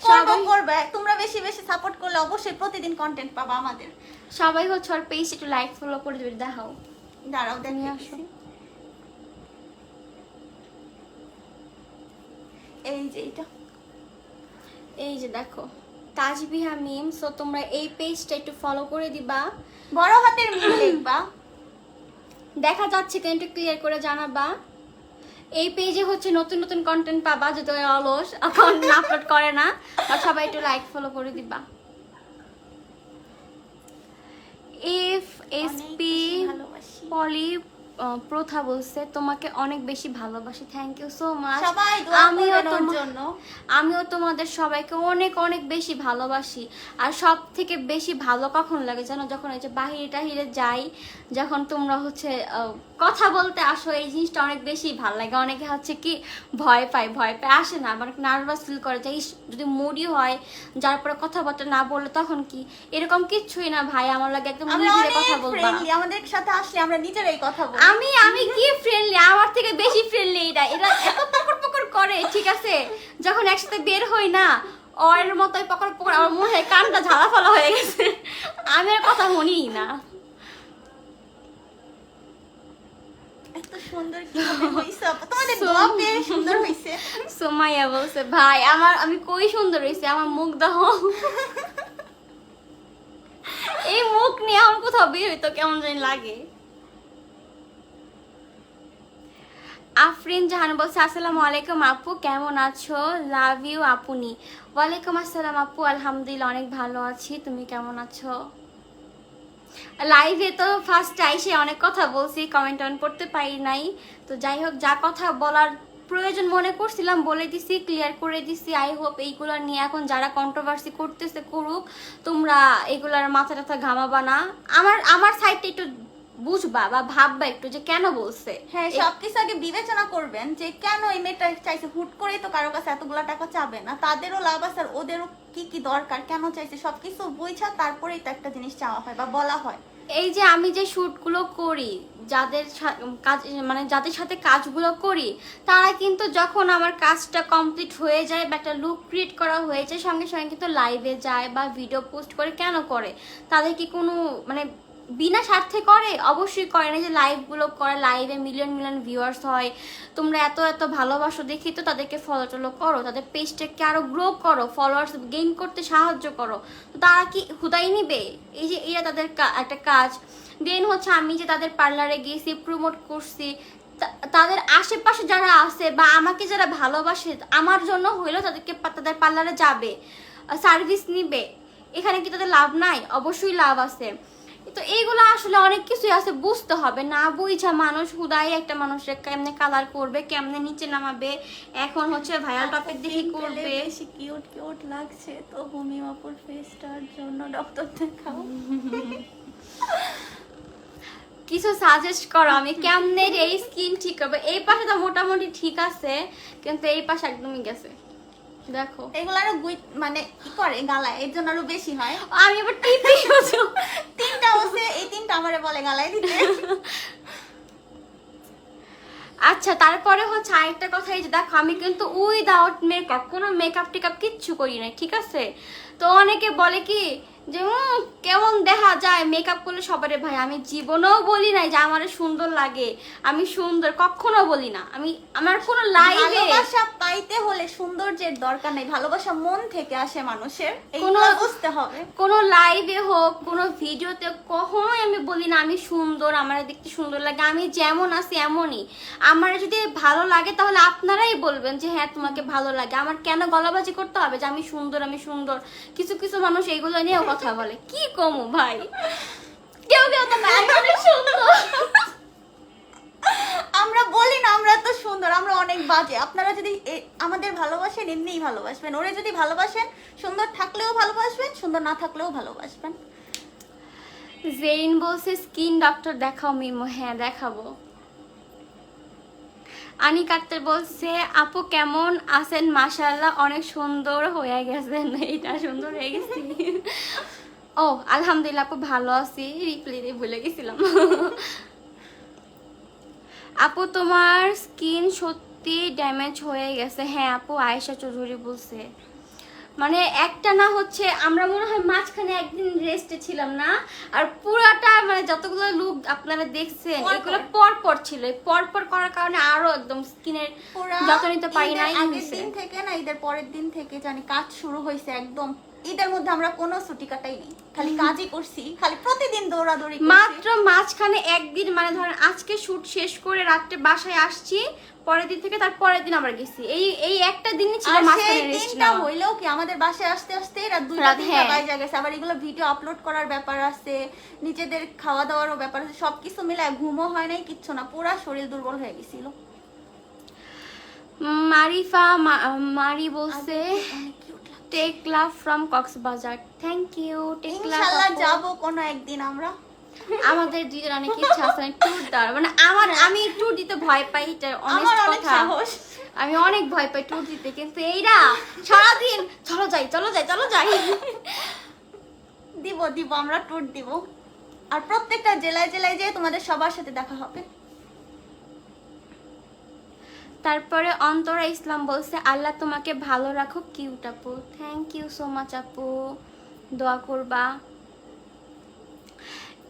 সবাই করবে, তোমরা বেশি বেশি সাপোর্ট করলে অবশ্যই প্রতিদিন কন্টেন্ট পাবা আমাদের। সবাই হচ্ছে ওর পেজ একটু লাইক ফলো করে দিবে, দেখাও। দাঁড়াও দেখে নিয়ে আসো। আসো। এই যে এটা, এই যে দেখো তাজবিহা মিম। সো তোমরা এই পেজটা একটু ফলো করে দিবা, বড় হাতের মিম লিখবা, দেখা যাচ্ছে কিন্তু ক্লিয়ার করে জানাবা। এই পেজে হচ্ছে নতুন নতুন কন্টেন্ট পাবা, যেটা অলস এখন আপলোড করে না। আর সবাই একটু লাইক ফলো করে দিবা। ইফ এসপি পলি প্রথা বলছে তোমাকে অনেক বেশি ভালোবাসি, থ্যাংক ইউ সো মাচ। সবাই দোয়া করবেন ওর জন্য। আমিও তোমাদের সবাইকে অনেক অনেক বেশি ভালোবাসি। আর সব থেকে বেশি ভালো কখন লাগে জানো, যখন এই যে বাহিরে টাহিরে যাই, যখন তোমরা হচ্ছে কথা বলতে আসো, এই জিনিসটা অনেক বেশি ভালো লাগে। অনেকে হচ্ছে কি ভয় পায় আসে না, মানে নার্ভাস ফিল করে যে যদি মুডি হয় যার পরে কথাবার্তা না বললে তখন কি, এরকম কিচ্ছুই না ভাই, আমার লাগে একদম নিজের কথা বলবা। আমাদের সাথে আসলে আমরা নিজেরাই কথা বলি। আমি কি ফ্রেন্ডলি, আমার থেকে বেশি ফ্রেন্ডলি। এরা এত পকর করে, ঠিক আছে, যখন একসাথে বের হই না ওর মতোই পকর আমার মনে হয় কানটা ঝালা ফলা হয়ে গেছে, আমি আর কথা শুনি না। এত সুন্দর কিভাবে হইছে আপু, তোমাদের দোয়া পেয়ে সুন্দর হইছে। সুমাইয়া বলছে ভাই আমি কই সুন্দর হইছে, আমার মুখ দাও। এই মুখ নিয়ে আমার কোথাও বের হইতো কেমন জানি লাগে। আফরিন জাহান বলছে আসসালামু আলাইকুম আপু, কেমন আছো? লাভ ইউ আপুনি। ওয়ালাইকুম আসসালাম আপু, আলহামদুলিল্লাহ অনেক ভালো আছি, তুমি কেমন আছো? লাইভে তো ফার্স্ট আইসে অনেক কথা বলছি, কমেন্ট অন করতে পারি নাই। তো যাই হোক, যা কথা বলার প্রয়োজন মনে করছিলাম বলে দিছি, ক্লিয়ার করে দিছি। আই হোপ এইগুলো নিয়ে এখন যারা কন্ট্রোভার্সি করতেছে করুক, তোমরা এগুলার মাথা টাথা ঘামাবা না। আমার সাইডটা একটু বুঝবা বা ভাববা একটু যে কেন বলছে। হ্যাঁ, সবকিছু আগে বিবেচনা করবেন যে কেন এই মেয়েটা চাইছে। হুট করেই তো কারো কাছে এতগুলা টাকা চাবে না, তাদেরও লাভ আছে আর ওদেরও কি কি দরকার, কেন চাইছে, সবকিছু বুঝা তারপরেই তো একটা জিনিস চাওয়া হয় বা বলা হয়। এই যে আমি যে শুটগুলো করি, যাদের কাজ মানে যাদের সাথে কাজগুলো করি, তারা কিন্তু যখন আমার কাজটা কমপ্লিট হয়ে যায় বা একটা লুক ক্রিয়েট করা হয়ে যায়, সঙ্গে সঙ্গে কিন্তু লাইভে যায় বা ভিডিও পোস্ট করে। কেন করে? তাদের কি কোনো মানে বিনা স্বার্থে করে? অবশ্যই করে না। যে লাইভগুলো করে, লাইভে মিলিয়ন মিলিয়ন ভিউয়ার্স হয়, তোমরা এত এত ভালোবাসো দেখি তো তাদেরকে ফলো টলো করো, তাদের পেজটাকে আরো গ্রো করো, ফলোয়ার্স গেইন করতে সাহায্য করো। তো তারা কি হুদাই নিবে? এই যে এরা তাদের একটা কাজ। দেন হচ্ছে আমি যে তাদের পার্লারে গিয়েছি, প্রমোট করছি, তাদের আশেপাশে যারা আছে বা আমাকে যারা ভালোবাসে, আমার জন্য হইলেও তাদেরকে তাদের পার্লারে যাবে, সার্ভিস নিবে। এখানে কি তাদের লাভ নাই? অবশ্যই লাভ আছে। তো এইগুলো আসলে অনেক কিছুই আছে, বুঝতে হবে। না বুঝা মানুষ হুদাই একটা মানুষের কেমনে কালার করবে, কেমনে নিচে নামাবে, এখন হচ্ছে ভাইরাল টপিক দেখে করবে। বেশি কিউট কিউট লাগছে তো হুমিমাপুর ফেসটার জন্য ডক্টর দেখাও। কিছু সাজেস্ট করো আমি কেমনে এই স্কিন ঠিক করবো। এই পাশে তো মোটামুটি ঠিক আছে, কিন্তু এই পাশে একদমই গেছে। দেখো এগুলো আরো মানে কি করে গালায়, এর জন্য আরো বেশি হয়। আমি আবার টিপি তিনটা আছে, এই তিনটা আমারে বলে গালায় দিতে। আচ্ছা, তারপরে হচ্ছে আরেকটা কথা, এই যে দেখো আমি কিন্তু উইদাউট মেকআপ, কোনো মেকআপ টেকআপ কিচ্ছু করি না, ঠিক আছে? তো অনেকে বলে কি যে কেমন দেখা যায় মেকআপ করলে সবারে। ভাই আমি জীবনেও বলি নাই যে আমার সুন্দর লাগে, আমি সুন্দর, কখনো বলি না। আমি আমার কোনো লাইভে ভালোবাসা পাইতে হলে সৌন্দর্যের দরকার নেই, ভালোবাসা মন থেকে আসে মানুষের, কোনো এইগুলো বুঝতে হবে। কোনো লাইভে হোক, কোনো ভিডিওতে কখনোই আমি বলি না আমি সুন্দর, আমার দেখতে সুন্দর লাগে। আমি যেমন আছি এমনই। আমার যদি ভালো লাগে তাহলে আপনারাই বলবেন যে হ্যাঁ তোমাকে ভালো লাগে। আমার কেন গলাবাজি করতে হবে যে আমি সুন্দর, আমি সুন্দর? কিছু কিছু মানুষ এইগুলো নিয়েও কথা বলে, কি কমু ভাই? কেউ কেউ তো অনেক সুন্দর। আমরা বলি না আমরা তো সুন্দর, আমরা অনেক বাজে। আপনারা যদি আমাদের ভালোবাসেন, এমনিই ভালোবাসবেন। ওরে যদি ভালোবাসেন, সুন্দর থাকলেও ভালোবাসবেন, সুন্দর না থাকলেও ভালোবাসবেন। জেরিন বলছে স্কিন ডক্টর দেখাও মিমো। হ্যাঁ দেখাবো। আনিক আক্তার বলছে আপু কেমন আছেন? মাশাআল্লাহ অনেক সুন্দর হয়ে গেছেন। এইটা সুন্দর হয়ে গেছি। ও আলহামদুলিল্লাহ আপু ভালো আছি, রিপ্লাই দিয়ে ভুলে গেছিলাম। আপু তোমার স্কিন সত্যি ড্যামেজ হয়ে গেছে। হ্যাঁ আপু, আয়েশা চৌধুরী বলছে। মানে একটা না হচ্ছে আমরা মনে হয় মাঝখানে একদিন রেস্টে ছিলাম না, আর পুরাটা মানে যতগুলো লুক আপনারা দেখছেন এগুলো পর পর ছিল। পর পর করার কারণে আরো একদম স্কিনের যত্ন নিতে পারি নাই। আগের দিন থেকে না ঈদের পরের দিন থেকে জানি কাজ শুরু হয়েছে একদম। ঈদের মধ্যে আমরা কোনো ছুটি কাটাই নেই, খালি কাজই করছি, খালি প্রতিদিন দৌড়াদৌড়ি করছি। মাত্র মাঝখানে একদিন মানে ধরেন আজকে শুট শেষ করে রাত্রে বাসায় আসছি, পরের দিন থেকে তার পরের দিন আমরা গেছি। এই একটা দিনই ছিল আর সেই মাঝখানে রেস্ট দিনটা নেওয়া। হইলেও কি আমাদের বাসায় আসতে আসতে রাত 2টা রাত, 3টা হ্যাঁ। বাজে গেছে। আবার এগুলো ভিডিও আপলোড করার ব্যাপার আছে, নিজেদের খাওয়া দাওয়ারও ব্যাপার আছে, সবকিছু মিলায় ঘুমও হয় নাই, কিচ্ছু না, পুরা শরীর দুর্বল হয়ে গেছিল। মারিফা মারি বলছে tech love from Cox's Bazar. Thank you tech love. ইনশাআল্লাহ যাব কোনো একদিন আমরা। আমাদের দুইজন অনেক ইচ্ছা আছে ট্যুর দেওয়ার। মানে আমি ট্যুর দিতে ভয় পাই, এটা আমার অনেস্ট অনেক কথা। সাহস। আমি অনেক ভয় পাই ট্যুর দিতে, কিন্তু এইরা সারাদিন চলো যাই চলো যাই চলো যাই। দিব দিব আমরা ট্যুর দিব, আর প্রত্যেকটা জেলায় জেলায় যেয়ে তোমাদের সবার সাথে দেখা হবে। তারপরে অন্তরা ইসলাম বলছে আল্লাহ তোমাকে ভালো রাখো কিউট আপু। থ্যাংক ইউ সো মাচ আপু, দোয়া করবা।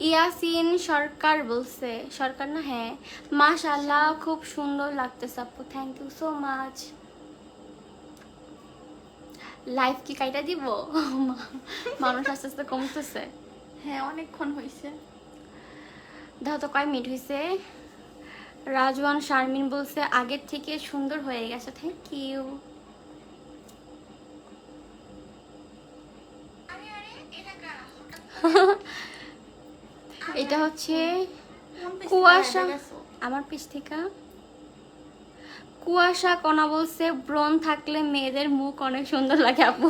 ইয়াসিন সরকার বলছে, সরকার না, হ্যাঁ মাশাআল্লাহ খুব সুন্দর লাগতেছে আপু। Thank you so much. Live কি কাইটা দিব? মানুষ আস্তে আস্তে কমতেছে। হ্যাঁ অনেকক্ষণ হয়েছে। দেখো তো কয় মিনিট হয়েছে। রাজওয়ান শারমিন বলছে আগের থেকে সুন্দর হয়ে গেছে। Thank you. এটা হচ্ছে কুয়াশা, আমার পিছ থেকে কুয়াশা কণা বলছে ব্রণ থাকলে মেয়েদের মুখ অনেক সুন্দর লাগে আপু।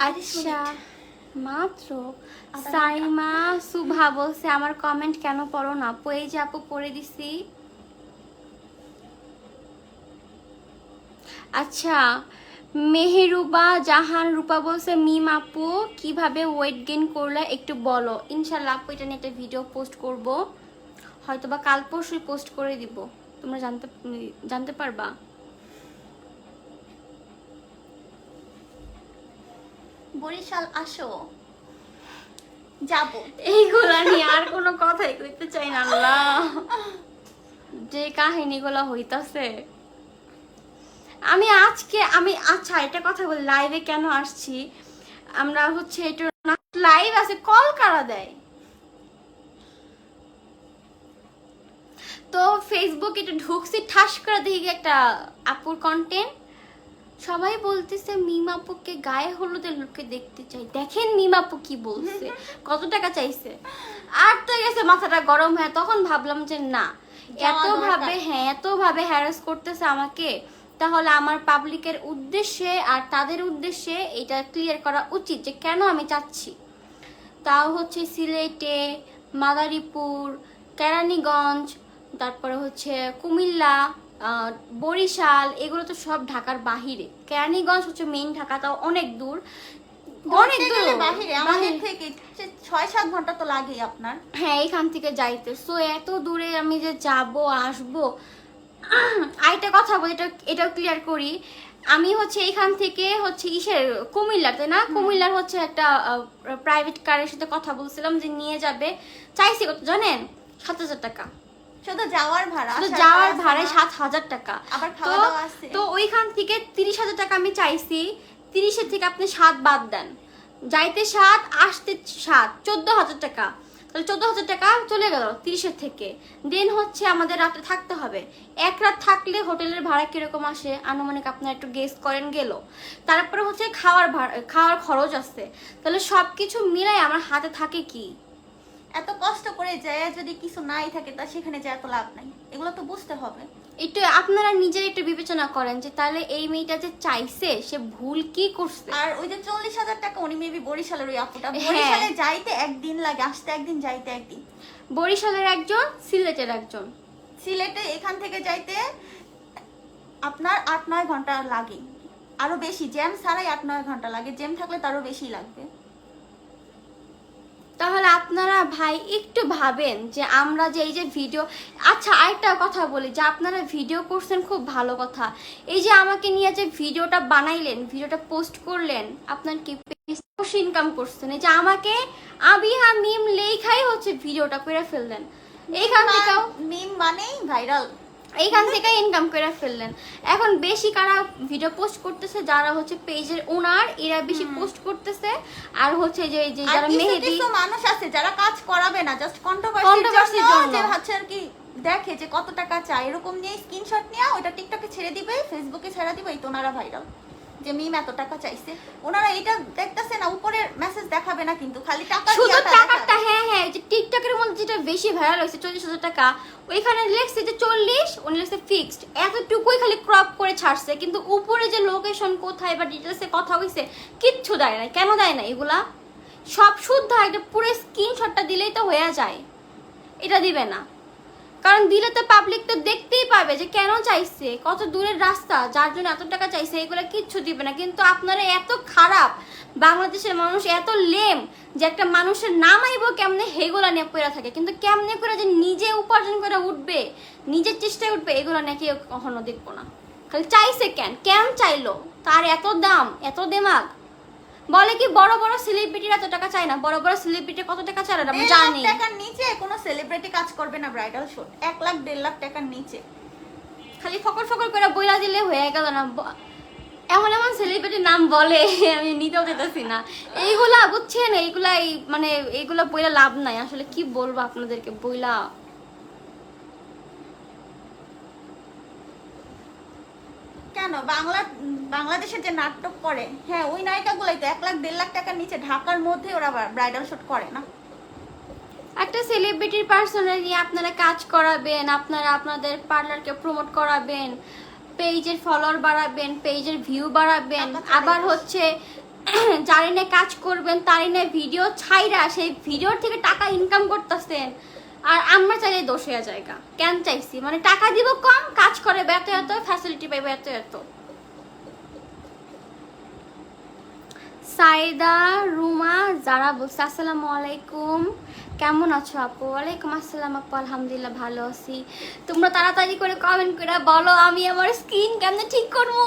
আচ্ছা মাত্র সাইমা সুভা বলছে আমার কমেন্ট কেন পড়ো না? এই যে আপু পড়ে দিছি। আচ্ছা মেহেরুবা জাহান রূপা বলছে মিম আপু কিভাবে ওয়েট গেইন করলে একটু বলো। ইনশাল্লাহ আপু এটা নিয়ে একটা ভিডিও পোস্ট করব, হয়তো বা কাল পরশুই পোস্ট করে দিব, তোমরা জানতে পারবা। বরিশাল আসো, যাবো। এইগুলা নিয়ে আর কোনো কথাই কইতে চাই না। আল্লাহ যে কাহিনীগুলো হইতাছে। আমি আচ্ছা এটা কথা বলি, লাইভে কেন আসছি আমরা হচ্ছে এটা লাইভ আছে, কল কারা দেয়? তো ফেসবুক এটা ঢুকছি, ঠাস করে দেখি একটা আপুর কন্টেন্ট, সবাই বলতেছে মিম আপুকে গায়ে হলুদের লোকে দেখতে চাই। দেখেন মিম আপু কি বলছে, কত টাকা চাইছে। আর তো গেছে মাথাটা গরম হয়ে, তখন ভাবলাম যে না, এত ভাবে হ্যারাস করতেছে আমাকে, তাহলে আমার পাবলিকের উদ্দেশ্যে আর তাদের উদ্দেশ্যে এটা ক্লিয়ার করা উচিত যে কেন আমি চাচ্ছি। তাও হচ্ছে সিলেটে, মাদারীপুর, কেরানীগঞ্জ, তারপরে হচ্ছে কুমিল্লা, বরিশাল, এগুলো তো সব ঢাকার বাহিরে। কেরানীগঞ্জ হচ্ছে মেইন ঢাকা, তাও অনেক দূর, অনেক দূর বাহিরে, আমাদের থেকে 6-7 ঘন্টা তো লাগেই আপনার। হ্যাঁ, এখান থেকে যাইতে। সো এত দূরে আমি যে যাব আসবো। আরেকটা কথা বলি, এটাও ক্লিয়ার করি, আমি হচ্ছে এইখান থেকে হচ্ছে কুমিল্লাতে না, কুমিল্লার হচ্ছে একটা প্রাইভেট কারের সাথে কথা বলছিলাম যে নিয়ে যাবে, চাইছি কত জানেন? 7,000 টাকা। শুধু যাওয়ার ভাড়া, 7,000 টাকা। আবার খাওয়া দাওয়া আছে। তো ওইখান থেকে 30,000 টাকা আমি চাইছি, 30-এর থেকে আপনি 7 বাদ দেন, যাইতে 7 আসতে 7, 14,000 টাকা। তাহলে 14,000 টাকা চলে গেল 30-এর থেকে। দেন হচ্ছে আমাদের রাতে থাকতে হবে, এক রাত থাকলে হোটেলের ভাড়া কিরকম আসে আনুমানিক আপনারা একটু গেস করেন গেল। তারপরে হচ্ছে খাওয়ার খরচ আছে। তাহলে সবকিছু মিলাই আমার হাতে থাকে কি? এত কষ্ট করে যায় যদি কিছু নাই থাকে, তা সেখানে যায় এত লাভ নাই, এগুলো তো বুঝতে হবে। একটু আপনারা নিজের একটু বিবেচনা করেন যে তাহলে এই মেয়েটা যে চাইছে সে ভুল কি করছে। আর ওই যে 40,000 টাকা উনি মেবি বরিশালের ওই আপুটা, বরিশালে যাইতে একদিন লাগে, আসতে একদিন, যাইতে একদিন। বরিশালের একজন, সিলেটের একজন। সিলেটে এখান থেকে যাইতে আপনার 8-9 ঘন্টা লাগে, আরো বেশি, জ্যাম ছাড়াই 8-9 ঘন্টা লাগে, জ্যাম থাকলে তারও বেশি লাগবে। তাহলে আপনারা ভাই একটু ভাবেন যে আমরা যে এই যে ভিডিও, আচ্ছা আরেকটা কথা বলি, যে আপনারা ভিডিও করছেন খুব ভালো কথা, এই যে আমাকে নিয়ে যে ভিডিওটা বানাইলেন, ভিডিওটা পোস্ট করলেন, আপনার কি ইনকাম করছেন? এই যে আমাকে আবিহা মিম লেখাই হচ্ছে ভিডিওটা করে ফেললেন, এইখান থেকেও মিম মানেই ভাইরাল, এইখান থেকে ইনকাম করে ফেললেন। এখন বেশি কারা ভিডিও পোস্ট করতেছে? যারা হচ্ছে পেজের ওনার, এরা বেশি পোস্ট করতেছে। আর হচ্ছে যে যারা মেহেদি, কিছু মানুষ আছে যারা কাজ করাবে না, জাস্ট কন্ট্রোভার্সির জন্য, যে হচ্ছে আর কি দেখে যে কত টাকা চাই, এরকম নিয়ে স্ক্রিনশট নিয়ে ওটা টিকটকে ছেড়ে দিবে, ফেসবুকে ছেড়ে দিবে, এই তো ওনারা ভাইরাল যে মিম এত টাকা চাইছে। ওনারা এটা দেখতেছে না, উপরের মেসেজ দেখাবে না, কিন্তু খালি টাকা, শুধু টাকাটা। হ্যাঁ যে টিকটকের মধ্যে যেটা বেশি ভাইরাল হয়েছে 40,000 টাকা, ওইখানে লেখছে যে 40, উনি লেখছে ফিক্সড, এতটুকুই খালি ক্রপ করে ছাড়ছে, কিন্তু উপরে যে লোকেশন কোথায় বা ডিটেলসে কথা হইছে কিচ্ছু দেয় না। কেন দেয় না? এগুলা সব শুদ্ধ, একটা পুরো স্ক্রিনশটটা দিলেই তো হয়ে যায়, এটা দিবে না। কারণ দিলে তো পাবলিক তো দেখতেই পাবে যে কেন চাইছে, কত দূরের রাস্তা, যার জন্য এত টাকা চাইছে, এগুলো কিচ্ছু দিবে না। কিন্তু আপনারা এত খারাপ, বাংলাদেশের মানুষ এত লেম যে একটা মানুষের নামাইবো কেমনে হেগুলা নিয়ে পড়ে থাকে, কিন্তু কেমনে করে যে নিজে উপার্জন করে উঠবে, নিজের চেষ্টায় উঠবে, এগুলো নাকি কখনো দেখবো না। খালি চাইছে কেন চাইলো, তার এত দাম, এত দেমাগ। বলে কি বড় বড় সেলিব্রিটিরা এত টাকা চায় না, বড় বড় সেলিব্রিটি কত টাকা চায় না আমরা জানি। 1,00,000 টাকার নিচে কোনো সেলিব্রিটি কাজ করবে না ব্রাইডাল শুট, 1,00,000-1,50,000 টাকার নিচে। খালি ফকর ফকর করে বইলা দিলে হয়ে গেল না। এমন এমন সেলিব্রিটির নাম বলে আমি নিতেও দিতেছি না। এইগুলা বুঝছেন, মানে এইগুলা বইলা লাভ নাই। আসলে কি বলবো আপনাদেরকে বইলা। কেন বাংলাদেশের যে নাটক করে, হ্যাঁ ওই নায়িকাগুলাই তো 1,00,000-1,50,000 টাকার নিচে ঢাকার মধ্যে ওরা ব্রাইডাল শুট করে না। একটা সেলিব্রিটির পার্সোনাল নিয়ে আপনারা কাজ করাবেন, আপনারা আপনাদের পার্লারকে প্রমোট করাবেন, পেজের ফলোয়ার বাড়াবেন, পেজের ভিউ বাড়াবেন, আবার হচ্ছে যারই নিয়ে কাজ করবেন তারই নিয়ে ভিডিও ছাইরা সেই ভিডিওর থেকে টাকা ইনকাম করতেছেন। আর আমরা চাইলে দোষ হয়ে জায়গা কেন চাইছি, মানে টাকা দিব কম, কাজ করে এত এত, ফ্যাসিলিটি পাইবে এত এত। সাইদা রুমা যারা বলছে আসসালামু আলাইকুম, কেমন আছো আপু? ওয়ালাইকুম আসসালাম আপু, আলহামদুলিল্লাহ ভালো আছি। তোমরা তাড়াতাড়ি করে কমেন্ট করে বলো আমি আমার স্কিন কেমনে ঠিক করবো।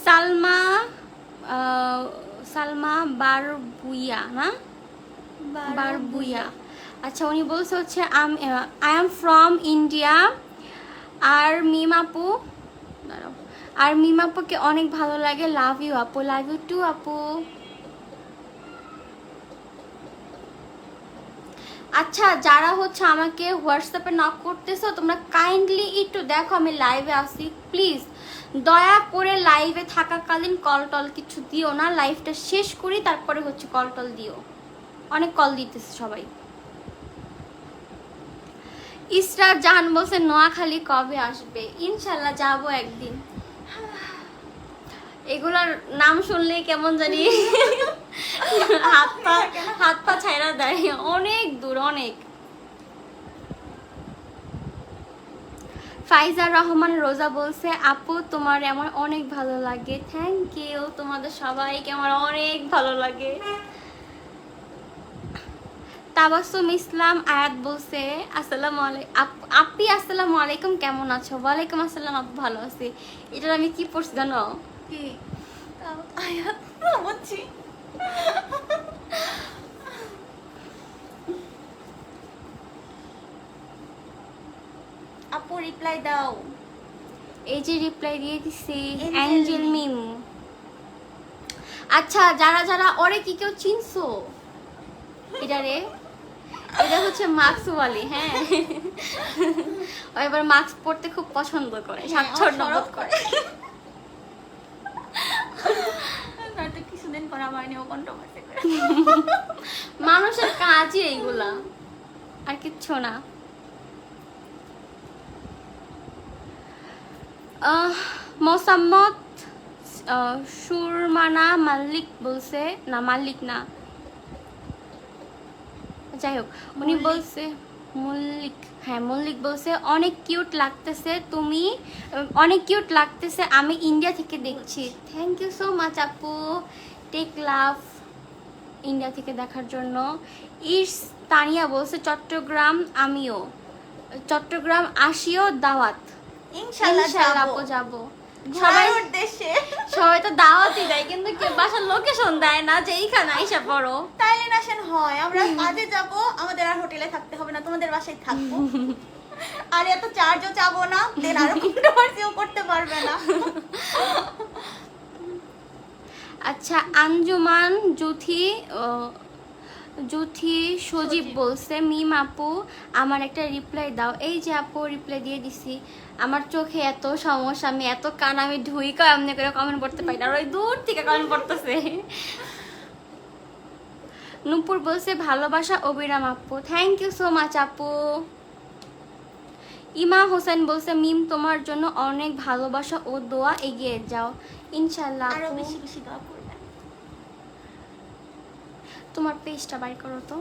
সালমা সালমা বারবুইয়া না বারবুইয়া, আচ্ছা উনি বলছে হচ্ছে আই এম ফ্রম ইন্ডিয়া। আর মিম আপু, দাঁড়াও, আর মিম আপুকে অনেক ভালো লাগে, লাভ ইউ আপু, লাভ ইউ টু আপু। আচ্ছা যারা হচ্ছে আমাকে হোয়াটসঅ্যাপে নক করতেছো তোমরা কাইন্ডলি একটু দেখো আমি লাইভে আসি প্লিজ, দয়া করে লাইভে থাকাকালীন কল টল কিছু দিও না, লাইভটা শেষ করি তারপরে হচ্ছে কল টল দিও, অনেক কল দিতেছে সবাই। ইসরা জাহান বলছে নোয়াখালী কবে আসবে? ইনশাল্লাহ যাবো একদিন। এগুলার নাম শুনলে কেমন জানি হাত পা ছাইরা দেয়, অনেক দূর অনেক। ফাইজা রহমান রোজা বলছে আপু তোমার আমার অনেক ভালো লাগে, থ্যাংক ইউ, তোমাদের সবাইকে আমার অনেক ভালো লাগে। তাবাসসুম ইসলাম আয়াত বলছে আসসালামু আলাইকুম আপি, আসসালামু আলাইকুম, কেমন আছো? ওয়ালাইকুম আসসালাম আপু, ভালো আছি। এটা আমি কি পড়ছি জানো? কি আয়াত বুঝছি। আপু রিপ্লাই দাও। এই যে রিপ্লাই দিয়ে দিছি, অ্যাঞ্জেল মিম। আচ্ছা যারা যারা ওরে কি কেউ চিনছো? এটা রে, এটা হচ্ছে মাস্ক ওয়ালি। হ্যাঁ ও এবার মাস্ক পরতে খুব পছন্দ করে, স্বাচ্ছন্দ্য বোধ করে। কিছুদিন পর আমার নিয়েও কন্ট্রোভার্সি করে। মানুষের কাজই এইগুলা, আর কিচ্ছু না। মোসাম্মদ সুরমানা মাল্লিক বলছে, না মাল্লিক না, যাই হোক উনি বলছে মল্লিক, হ্যাঁ মল্লিক বলছে অনেক কিউট লাগতেছে তুমি, অনেক কিউট লাগতেছে, আমি ইন্ডিয়া থেকে দেখছি। থ্যাংক ইউ সো মাচ আপু, টেক লাভ ইন্ডিয়া থেকে দেখার জন্য। ইস তানিয়া বলছে চট্টগ্রাম, আমিও চট্টগ্রাম আসিও দাওয়াত। ইনশাআল্লাহ আপু যাবো, সবাই দেশে সবাই তো দাওয়াতই দেয় কিন্তু কেউ বাসার লোকেশন দেয় না যে এইখানে আইসা পড়ো। তাইলে নাশেন হয়, আমরা কাজে যাব, আমাদের আর হোটেলে থাকতে হবে না, তোমাদের বাসায় থাকবো। আর এত চার্জও চাবো না, দেন আর কন্ট্রোভার্সিও করতে পারবে না। আচ্ছা আঞ্জুমান জুথি সজীব বলছে মিম আপু আমার একটা রিপ্লাই দাও। এই যে আপু রিপ্লাই দিয়ে দিছি। আমার চোখে এত সমস্যা, আমি এত কান, আমি ঢুইকা এমনি করে কমেন্ট পড়তে পারি না, আর ওই দূর থেকে কমেন্ট পড়তেছে। নূপুর বলছে ভালোবাসা অবিরাম আপু, থ্যাংক ইউ সো মাচ আপু। ইমা হোসেন বলছে মিম তোমার জন্য অনেক ভালোবাসা ও দোয়া, এগিয়ে যাও ইনশাল্লাহ। আরো বেশি বেশি দোয়া করবেন। তোমার পেজটা বাই করো তো।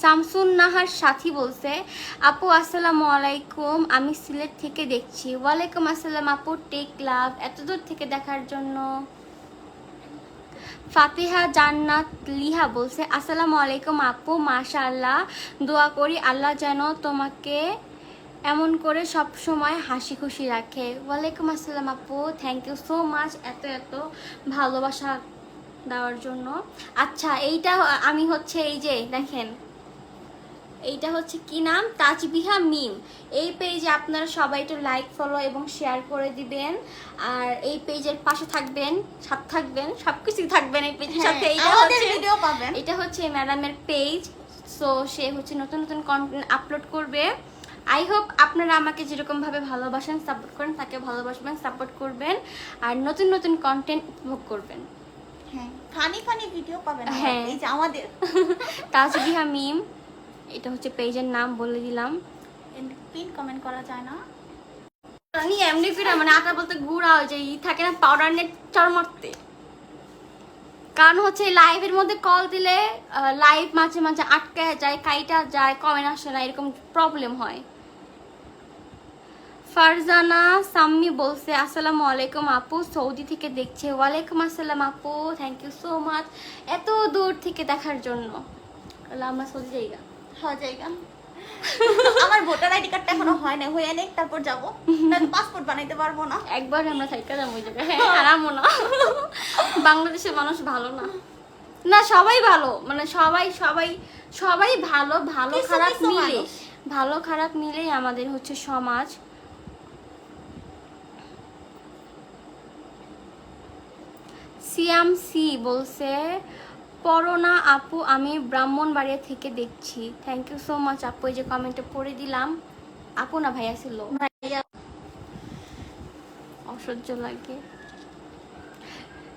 শামসুন নাহার সাথী বলছে আপু আসসালামু আলাইকুম, আমি সিলেট থেকে দেখছি। ওয়ালাইকুম আসসালাম আপু, টেক লাভ এত দূর থেকে দেখার জন্য। ফাতিহা জান্নাত লিহা বলছে আসসালামু আলাইকুম আপু, মাশাআল্লাহ, দোয়া করি আল্লাহ যেন তোমাকে এমন করে সব সময় হাসি খুশি রাখে। ওয়ালাইকুম আসসালাম আপু, থ্যাংক ইউ সো মাচ এত এত ভালোবাসা দেওয়ার জন্য। আচ্ছা এইটা আমি হচ্ছে এই যে দেখেন, এইটা হচ্ছে কি নাম, তাজবিহা মিম। এই পেজে আপনারা সবাই একটু লাইক ফলো এবং শেয়ার করে দিবেন, আর এই পেজের পাশে থাকবেন, সাথে থাকবেন, সবকিছু থাকবেন এই পেজের সাথে। এইটা হচ্ছে ভিডিও পাবেন, এটা হচ্ছে ম্যাডামের পেজ, সো সে হচ্ছে নতুন নতুন কন্টেন্ট আপলোড করবে। আই হোপ আপনারা আমাকে যেরকমভাবে ভালোবাসেন, সাপোর্ট করেন, তাকে ভালোবাসবেন, সাপোর্ট করবেন, আর নতুন নতুন কন্টেন্ট উপভোগ করবেন। হ্যাঁ, ফানি ফানি ভিডিও পাবেন। হ্যাঁ। এই যে আমাদের তাজবিহা মিম, এটা হচ্ছে পেজের নাম, বলে দিলাম। পিন কমেন্ট করা যায় না। আমি এমনি ফিরা মানে আটা বলতে গুড়া যে থাকে না, পাউডার নেট চড় মারতে। কারণ হচ্ছে লাইভের মধ্যে কল দিলে লাইভ মাঝে মাঝে আটকে যায়, কাইটা যায়, কমেন্ট আসে না, এরকম প্রবলেম হয়। ফারজানা সাম্মি বলছে আসসালামু আলাইকুম আপু, সৌদি থেকে দেখছে। ওয়ালাইকুম আসসালাম আপু, থ্যাংক ইউ সো মাচ এত দূর থেকে দেখার জন্য। আমরা সৌদি জায়গা জায়গা আমার ভোটার আইডি কার্ডটা এখনো হয় না, হয়ে নেই তারপর যাবো, পাসপোর্ট বানাইতে পারবো না। একবার আমরা থাইকা যাবো ওই জায়গায়। হ্যাঁ, আরামও না। বাংলাদেশের মানুষ ভালো না, না সবাই ভালো, মানে সবাই সবাই সবাই ভালো, ভালো কিছু খারাপ কিছু মিলে, মানুষ। ভালো খারাপ মিলেই আমাদের হচ্ছে সমাজ। সিয়াম সি বলছে পড়োনা আপু, আমি ব্রাহ্মণবাড়িয়া থেকে দেখছি। থ্যাংক ইউ সো মাচ আপু, এই যে কমেন্টে পড়ে দিলাম। আপু না ভাইয়া ছিল, ভাইয়া অসহ্য লাগে।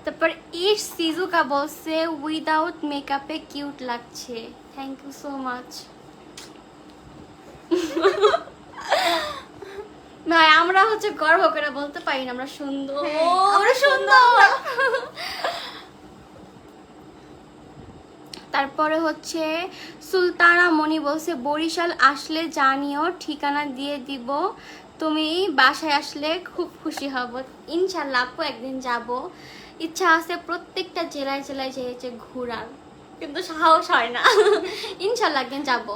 তারপর ইস সিজুকা বলছে উইদাউট মেকআপে কিউট লাগছে। থ্যাংক ইউ সো মাচ ভাই, আমরা হচ্ছে গর্ব করে বলতে পারি না আমরা সুন্দর, হ্যাঁ, আমরা সুন্দর। তারপরে হচ্ছে সুলতানা মনি বলছে বরিশাল আসলে জানিও, ঠিকানা দিয়ে দিব, তুমি বাসায় আসলে খুব খুশি হব। ইনশাল্লাহ আপু, একদিন যাব, ইচ্ছা আছে প্রত্যেকটা জেলায় জেলায় যেয়ে ঘোরার, কিন্তু সাহস হয় না। ইনশাল্লাহ একদিন যাব,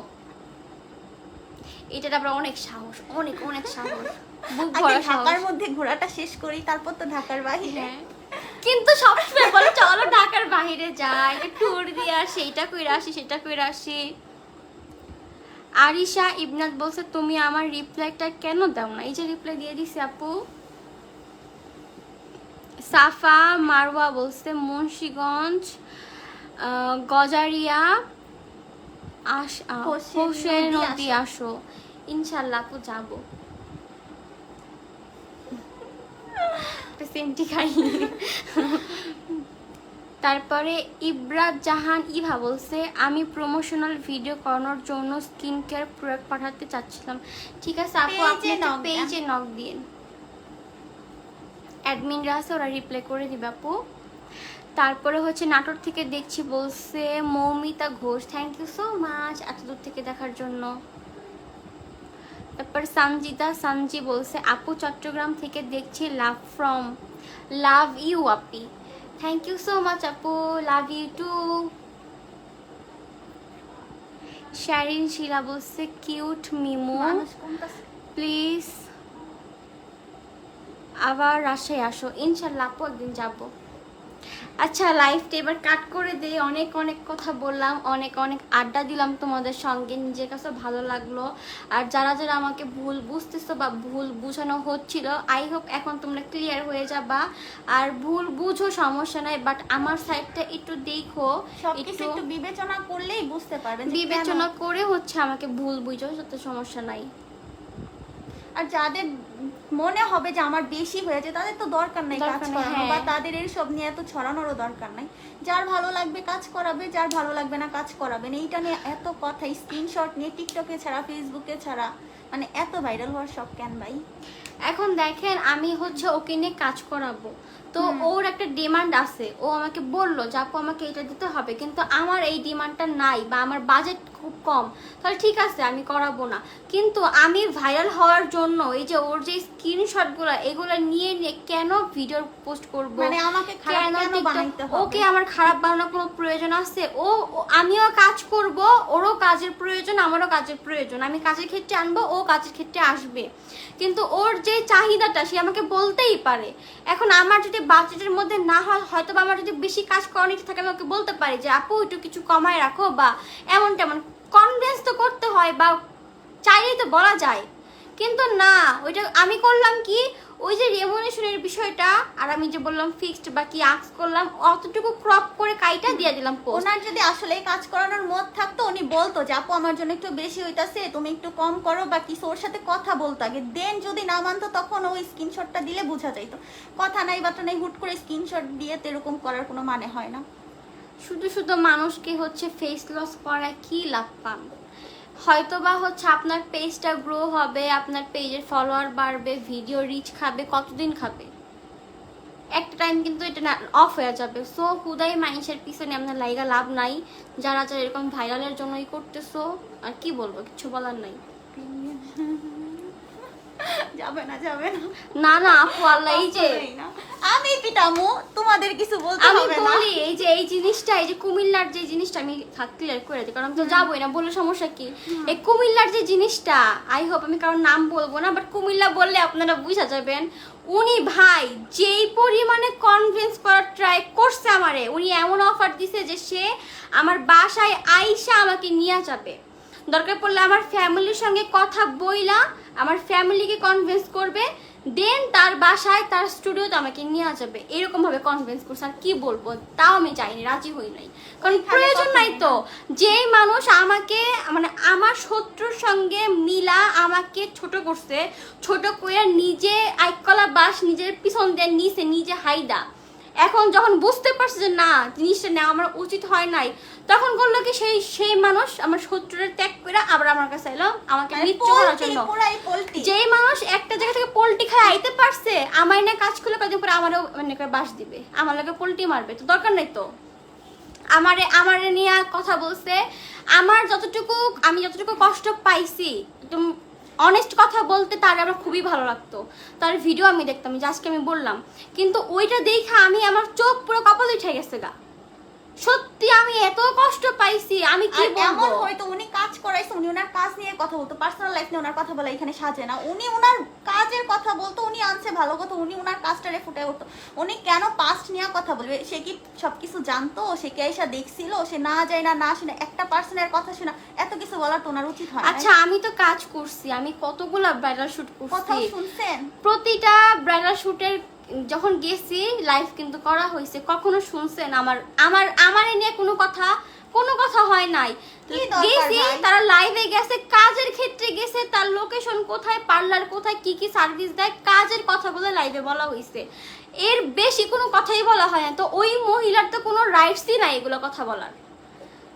এটা আমরা অনেক সাহস, অনেক অনেক সাহস, বুক আগে ভরা সাহস। ঢাকার মধ্যে ঘোরাটা শেষ করি, তারপর তো ঢাকার বাইরে। হ্যাঁ, কিন্তু সবসময় বলে চলো ঢাকার বাইরে যাই, ট্যুর দিয়ে আসি, এটা কইরা আসি, সেটা কইরা আসি। আরিশা ইবনাত বলছে তুমি আমার রিপ্লাইটা কেন দাও না? এই যে রিপ্লাই দিয়ে দিছি আপু। সাফা মারওয়া বলছে মুন্সিগঞ্জ গজারিয়া হোসেন নদী আসো। ইনশাল্লাহ আপু যাবো, সেন্টি খাই। তারপরে ইব্রাত জাহান ইভা বলছে আমি প্রমোশনাল ভিডিও করানোর জন্য স্কিন কেয়ার প্রোডাক্ট পাঠাতে চাচ্ছিলাম। ঠিক আছে আপু, আপনি পেজে নক দিন, অ্যাডমিনরা আছে, ওরা রিপ্লাই করে দিবে আপু। তারপরে হচ্ছে নাটোর থেকে দেখছি বলছে Moumita Ghosh, thank you so much এত দূর থেকে দেখার জন্য। তারপর সঞ্জিতা সঞ্জি বলছে আপু চট্টগ্রাম থেকে দেখছি, love you Api. Thank you so much আপু, লাভ ইউ টু। শারিন শিলা বলছে কিউট মিমো, প্লিজ আবার রাজশাহী আসো। ইনশাল্লাহ আপু একদিন যাব। আচ্ছা, লাইফটা এবার কাট করে দেই। অনেক অনেক কথা বললাম, অনেক অনেক আড্ডা দিলাম তোমাদের সঙ্গে, নিজের কাছে ভালো লাগলো। আর যারা যারা আমাকে ভুল বুঝতেছো বা ভুল বুঝানো হচ্ছিল, আই হোপ এখন তোমরা ক্লিয়ার হয়ে যাবা। আর ভুল বুঝো, সমস্যা নাই, বাট আমার সাইডটা একটু দেখো, একটু বিবেচনা করলেই বুঝতে পারবেন। বিবেচনা করে হচ্ছে আমাকে ভুল বুঝো, সত্যি সমস্যা নাই। আর যাদের মনে হবে যে আমার বেশি হয়েছে, তাদের তো দরকার নাই কাজ করানো, বা তাদের এইসব নিয়ে এত ছড়ানোরও দরকার নাই। যার ভালো লাগবে কাজ করাবে, যার ভালো লাগবে না কাজ করাবেন। এইটা নিয়ে এত কথা, স্ক্রিনশট নিয়ে টিকটকে ছাড়া, ফেসবুকে ছাড়া, মানে এত ভাইরাল হওয়ার সব কেন ভাই? এখন দেখেন আমি হচ্ছে ওকে নিয়ে কাজ করাবো, তো ওর একটা ডিমান্ড আছে, ও আমাকে বললো যে আপু আমাকে এটা দিতে হবে, কিন্তু আমার এই ডিমান্ডটা নাই বা আমার বাজেট খুব কম, তাহলে ঠিক আছে আমি করাবো না। কিন্তু আমি ভাইরাল হওয়ার জন্য এই যে ওর যে স্ক্রিনশটগুলো এগুলো নিয়ে নিয়ে কেন ভিডিও পোস্ট করবো? মানে আমাকে খারাপ কেন বানাইতে হবে? ওকে আমার খারাপ বানানোর কোনো প্রয়োজন আছে? আমিও কাজ করব, ওরও কাজের প্রয়োজন, আমারও কাজের প্রয়োজন, আমি কাজের ক্ষেত্রে আনবো, ও কাজের ক্ষেত্রে আসবে, কিন্তু ওর যে চাহিদাটা সে আমাকে বলতেই পারে। এখন আমার যদি বাজেটের মধ্যে না হয়, হয়তো বা আমার যদি বেশি কাজ করার ইচ্ছে থাকে, আমি ওকে বলতে পারি যে আপু একটু কিছু কমায় রাখো, বা এমন তেমন কনভিন্স তো করতে হয়, বা চাইলেই তো বলা যায়। কিন্তু না, ওইটা আমি করলাম কি, ওই যে রেমুনেশনের বিষয়টা আর আমি যে বললাম ফিক্সড বা কি আক্স করলাম, অতটুকু ক্রপ করে কাইটা দিয়ে দিলাম পোস্ট। ওনার যদি আসলে কাজ করানোর মত থাকতো উনি বলতো যে আপু আমার জন্য একটু বেশি হইতাছে, তুমি একটু কম করো বা কিছু, ওর সাথে কথা বলতো আগে। দেন যদি না মানতো তখন ওই স্ক্রিনশটটা দিলে বোঝা যাইতো। কথা নাই বার্তা নাই, হুট করে স্ক্রিনশট দিয়ে তো এরকম করার কোনো মানে হয় না। শুধু শুধু মানুষকে হচ্ছে ফেস লস করা কি লাভ পান? হয়তো বা হচ্ছে আপনার পেজটা গ্রো হবে, আপনার পেজের ফলোয়ার বাড়বে, ভিডিও রিচ খাবে, কতদিন খাবে? একটা টাইম কিন্তু এটা না অফ হয়ে যাবে। সো হুদাই মানুষের পিছনে আপনার লাইগা লাভ নাই। যারা যারা এরকম ভাইরালের জন্যই করতেছো, আর কি বলবো, কিছু বলার নাই। যাবে না, যাবে না। না না আপু, আল্লাহ, এই যে আসলেই না। আমি পিটামু, তোমাদের কিছু বলতে আমি হবে না। বলি, এই যে এই জিনিসটা, এই যে কুমিল্লার যে জিনিসটা আমি ক্লিয়ার করে দিই, কারণ আমি তো যাবোই না, বলে সমস্যা কি? এই কুমিল্লার যে জিনিসটা, আই হোপ আমি কারণ নাম বলবো না, বাট কুমিল্লা বললে আপনারা বুঝা যাবেন। উনি ভাই যেই পরিমাণে কনভিন্স করার ট্রাই করছে আমারে, উনি এমন অফার দিছে যে সে আমার বাসায় আইসা আমাকে নিয়ে যাবে, দরকার পড়লে আমার ফ্যামিলির সঙ্গে কথা বইলা আমার ফ্যামিলিকে কনভিন্স করবে, দেন তার বাসায় তার স্টুডিওতে আমাকে নিয়ে যাবে, এরকম ভাবে কনভিন্স করছে। আর কি বলবো, তাও আমি চাইনি, রাজি হই নাই, কারণ প্রয়োজন নাই তো। যেই মানুষ আমাকে মানে আমার শত্রুর সঙ্গে মিলা আমাকে ছোট করছে, ছোট করে নিজে আইকলা বাস নিজের পিছন দিয়ে নিছে, নিজে হাইদা, এখন যখন বুঝতে পারছে যে না জিনিসটা নেওয়া আমার উচিত হয় নাই, তখন করলো কি সেই মানুষ আমার শত্রুরে ত্যাগ করে আবার আমার কাছে এলো আমাকে মৃত্যু করার জন্য। যেই মানুষ একটা জায়গা থেকে পোল্টি খায় আইতে পারছে, আমার না কাজ করলে কয়েকদিন পরে আমারও মানে বাস দিবে, আমার লাগে পোল্টি মারবে, তো দরকার নাই তো। আমারে নিয়ে কথা বলছে, আমি যতটুকু কষ্ট পাইছি, একদম অনেস্ট কথা বলতে তার আমার খুবই ভালো লাগতো, তার ভিডিও আমি দেখতাম, যে আজকে আমি বললাম, কিন্তু ওইটা দেখে আমার চোখ পুরো কপাল উঠে গেছে গা। সত্যি আমি এত কষ্ট পাইছি, আমি কি বলবো। এমন হয়তো উনি কাজ করাইছে, উনি ওনার কাজ নিয়ে কথা বলতো, পার্সোনাল লাইফ নিয়ে ওনার কথা বলা এখানে সাজে না। উনি ওনার কাজের কথা বলতো, উনি আনছে ভালো কথা, উনি ওনার কাজটারে ফুটে উঠতো। উনি কেন পাস্ট নিয়ে কথা বলবে? সে কি সবকিছু জানতো? সে কি এসা দেখছিল? সে না যায় না, না শুনে একটা পার্সনের কথা শোনা, এত কিছু বলার তো ওনার উচিত হয় না। আচ্ছা আমি তো কাজ করছি, আমি কতগুলা ব্রাইডাল শুট কোথাও করছি, শুনছেন? প্রতিটা ব্রাইডাল শুটের যখন গেছি লাইভ কিন্তু করা হয়েছে, কখনো শুনছেন আমার নিয়ে কোনো কথা হয় নাই। কি দরকার গেছি, ভাই? তারা লাইভে গেছে, কাজের ক্ষেত্রে গেছে, তার লোকেশন কোথায়, পার্লার কোথায়, কি কি সার্ভিস দেয়, কাজের কথা বলে লাইভে বলা হয়েছে, এর বেশি কোনো কথাই বলা হয় না। তো ওই মহিলার তো কোনো রাইটসই নাই এগুলো কথা বলার।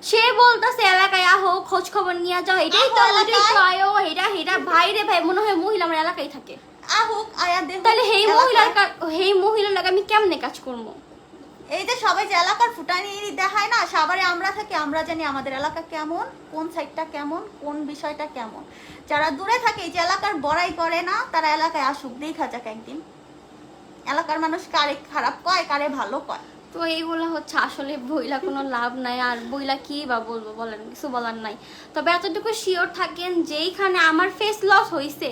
সে বলতেছে এলাকায় আহো, খোঁজ খবর নিয়ে যাও, এটাই তো ওইটাই তো আয়ো, এটা ভাই রে ভাই, মনে হয় মহিলা আমার এলাকায় থাকে। আহুক আয়া দেহ, তাহলে এই মহিলার লাগে আমি কেমনে কাজ করবো? এই যে সবাই যে এলাকার ফুটানি দেখায় না, সবারে আমরা থাকি, আমরা জানি আমাদের এলাকা কেমন, কোন সাইডটা কেমন, কোন বিষয়টা কেমন। যারা দূরে থাকে, এই যে এলাকার বড়াই করে না, তারা এলাকায় আসুক, দেখা যাক একদিন এলাকার মানুষ কারে খারাপ কয়, কারে ভালো কয়। তো এইগুলো হচ্ছে আসলে বইলা কোনো লাভ নাই, আর বইলা কি বা বলবো বলেন, কিছু বলার নাই। তবে এতটুকু শিওর থাকেন যেইখানে আমার ফেস লস হয়েছে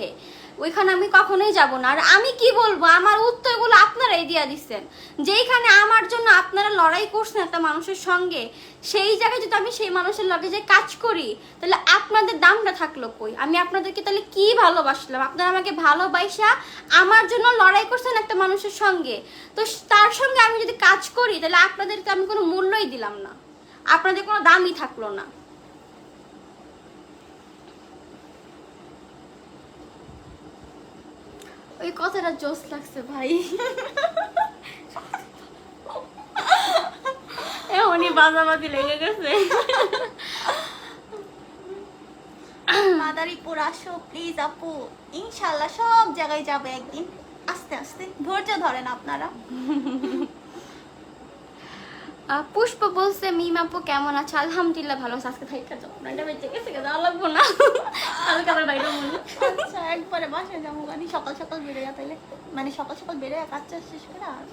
ওইখানে আমি কখনোই যাব না। আর আমি কি বলবো, আমার উত্তরগুলো আপনারাই দিয়া দিচ্ছেন। যেইখানে আমার জন্য আপনারা লড়াই করছেন একটা মানুষের সঙ্গে, সেই জায়গায় যদি আমি সেই মানুষের লগে যে কাজ করি, তাহলে আপনাদের দামটা থাকলো কই? আমি আপনাদেরকে তাহলে কি ভালোবাসলাম? আপনারা আমাকে ভালোবাসা আমার জন্য লড়াই করছেন একটা মানুষের সঙ্গে, তো তার সঙ্গে আমি যদি কাজ করি তাহলে আপনাদেরকে আমি কোনো মূল্যই দিলাম না, আপনাদের কোনো দামই থাকলো না। ওই কথাটা জোস লাগছে ভাই। এমনই বাজাবাজি লেগে গেছে। মাদারীপুর আসো প্লিজ আপু, ইনশাল্লাহ সব জায়গায় যাবে একদিন, আস্তে আস্তে ধৈর্য ধরেন আপনারা। পুষ্প বলছে মিম আপু কেমন আছে? আলহামদুলিল্লাহ ভালো আছে। আজকে থাইকা যাও, নাইটা বেঁচে গেছে, যাওয়া লাগবো না, কালকে আবার বাইরে মনে। আচ্ছা একবারে বাসায় যাবো, মানে সকাল সকাল বেরোয় তাইলে, মানে সকাল সকাল বেরোয় কাজটা শেষ করে আর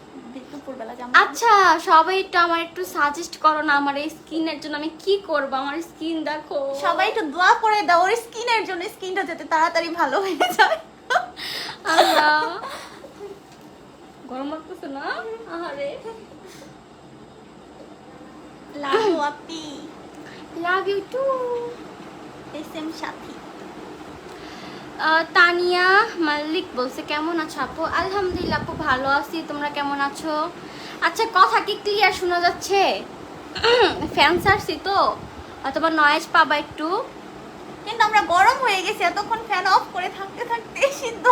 দুপুরবেলা যাবো। আচ্ছা সবাই একটু আমার একটু সাজেস্ট করো না, আমার এই স্কিনের জন্য আমি কি করবো? আমার স্কিন দেখো, সবাই একটু দোয়া করে দাও ওর স্কিনের জন্য, স্কিনটা যাতে তাড়াতাড়ি ভালো হয়ে যায়। আল্লাহ গরম লাগতেছে না? আরে love you Api, love you two. SM সাথী। তানিয়া মালিক বলছে কেমন আছো আপু? আলহামদুলিল্লাহ আপু ভালো আছি, তোমরা কেমন আছো? আচ্ছা কথা কি ক্লিয়ার শোনা যাচ্ছে? ফ্যান সারছি তো অথবা নয়েজ পাবা একটু। কিন্তু আমরা গরম হয়ে গেছি এতক্ষণ ফ্যান অফ করে থাকতে থাকতে সিদ্ধ।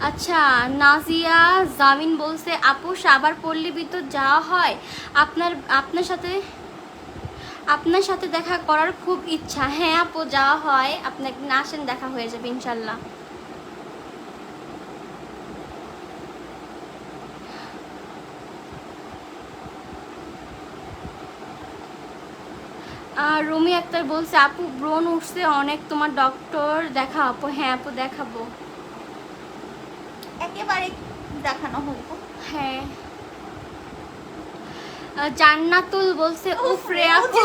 আচ্ছা নাজিয়া জামিন বলছে আপু সাবার পল্লী বিদ্যুৎ যাওয়া হয়, আপনার সাথে দেখা করার খুব ইচ্ছা। হ্যাঁ আপু যাওয়া হয়, আপনি একদিন আসেন, দেখা হয়ে যাবে ইনশাল্লাহ। রুমি আক্তার বলছে আপু ব্রণ উঠছে অনেক, তোমার ডক্টর দেখা আপু? হ্যাঁ আপু দেখাবো, একেবারে দেখানো হইব। হ্যাঁ। জান্নাতুল বলছে উফরে আপু।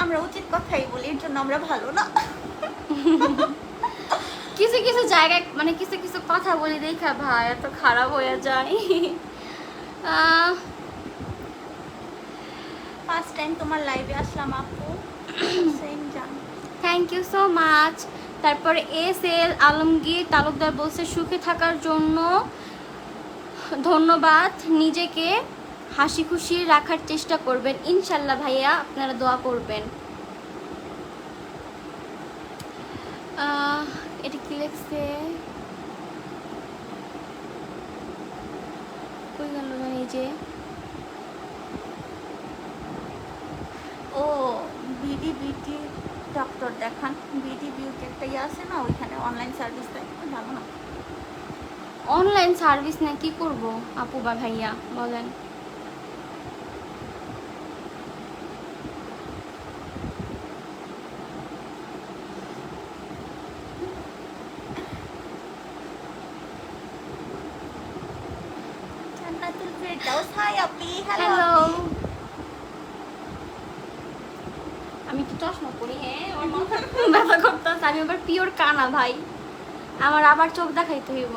আমরা উচিত কথাই বলি, এর জন্য আমরা ভালো না। কিছু কিছু জায়গায় মানে কিছু কিছু কথা বলি দেখা ভাই এত খারাপ হয়ে যায়। ফার্স্ট টাইম তোমার লাইভে আসলাম আপু। সেম জান, থ্যাংক ইউ সো মাচ। তারপর এস আলমগীর তালুকদার বলছে সুখে থাকার জন্য ধন্যবাদ, নিজেকে হাসি খুশি রাখার চেষ্টা করবেন ইনশাল্লাহ ভাইয়া, আপনারা দোয়া করবেন। এটা কি লিখছে, কই গেল জানি যে ও বিডি বিউটি ডক্টর দেখান। বিডি বিউটি একটা ইয়ে আছে না, ওইখানে অনলাইন সার্ভিস দেয়, ভালো না? অনলাইন সার্ভিস না কি করব আপু বা ভাইয়া বলেন? জান্নাতুল ফেরদাউস, হাই আপি। হ্যালো, আমি কি চশমা পরি? হ্যাঁ আমার মাথা ব্যথা করতেছে, আমি আবার পিওর কানা ভাই, আমার আবার চোখ দেখাইতে হইব।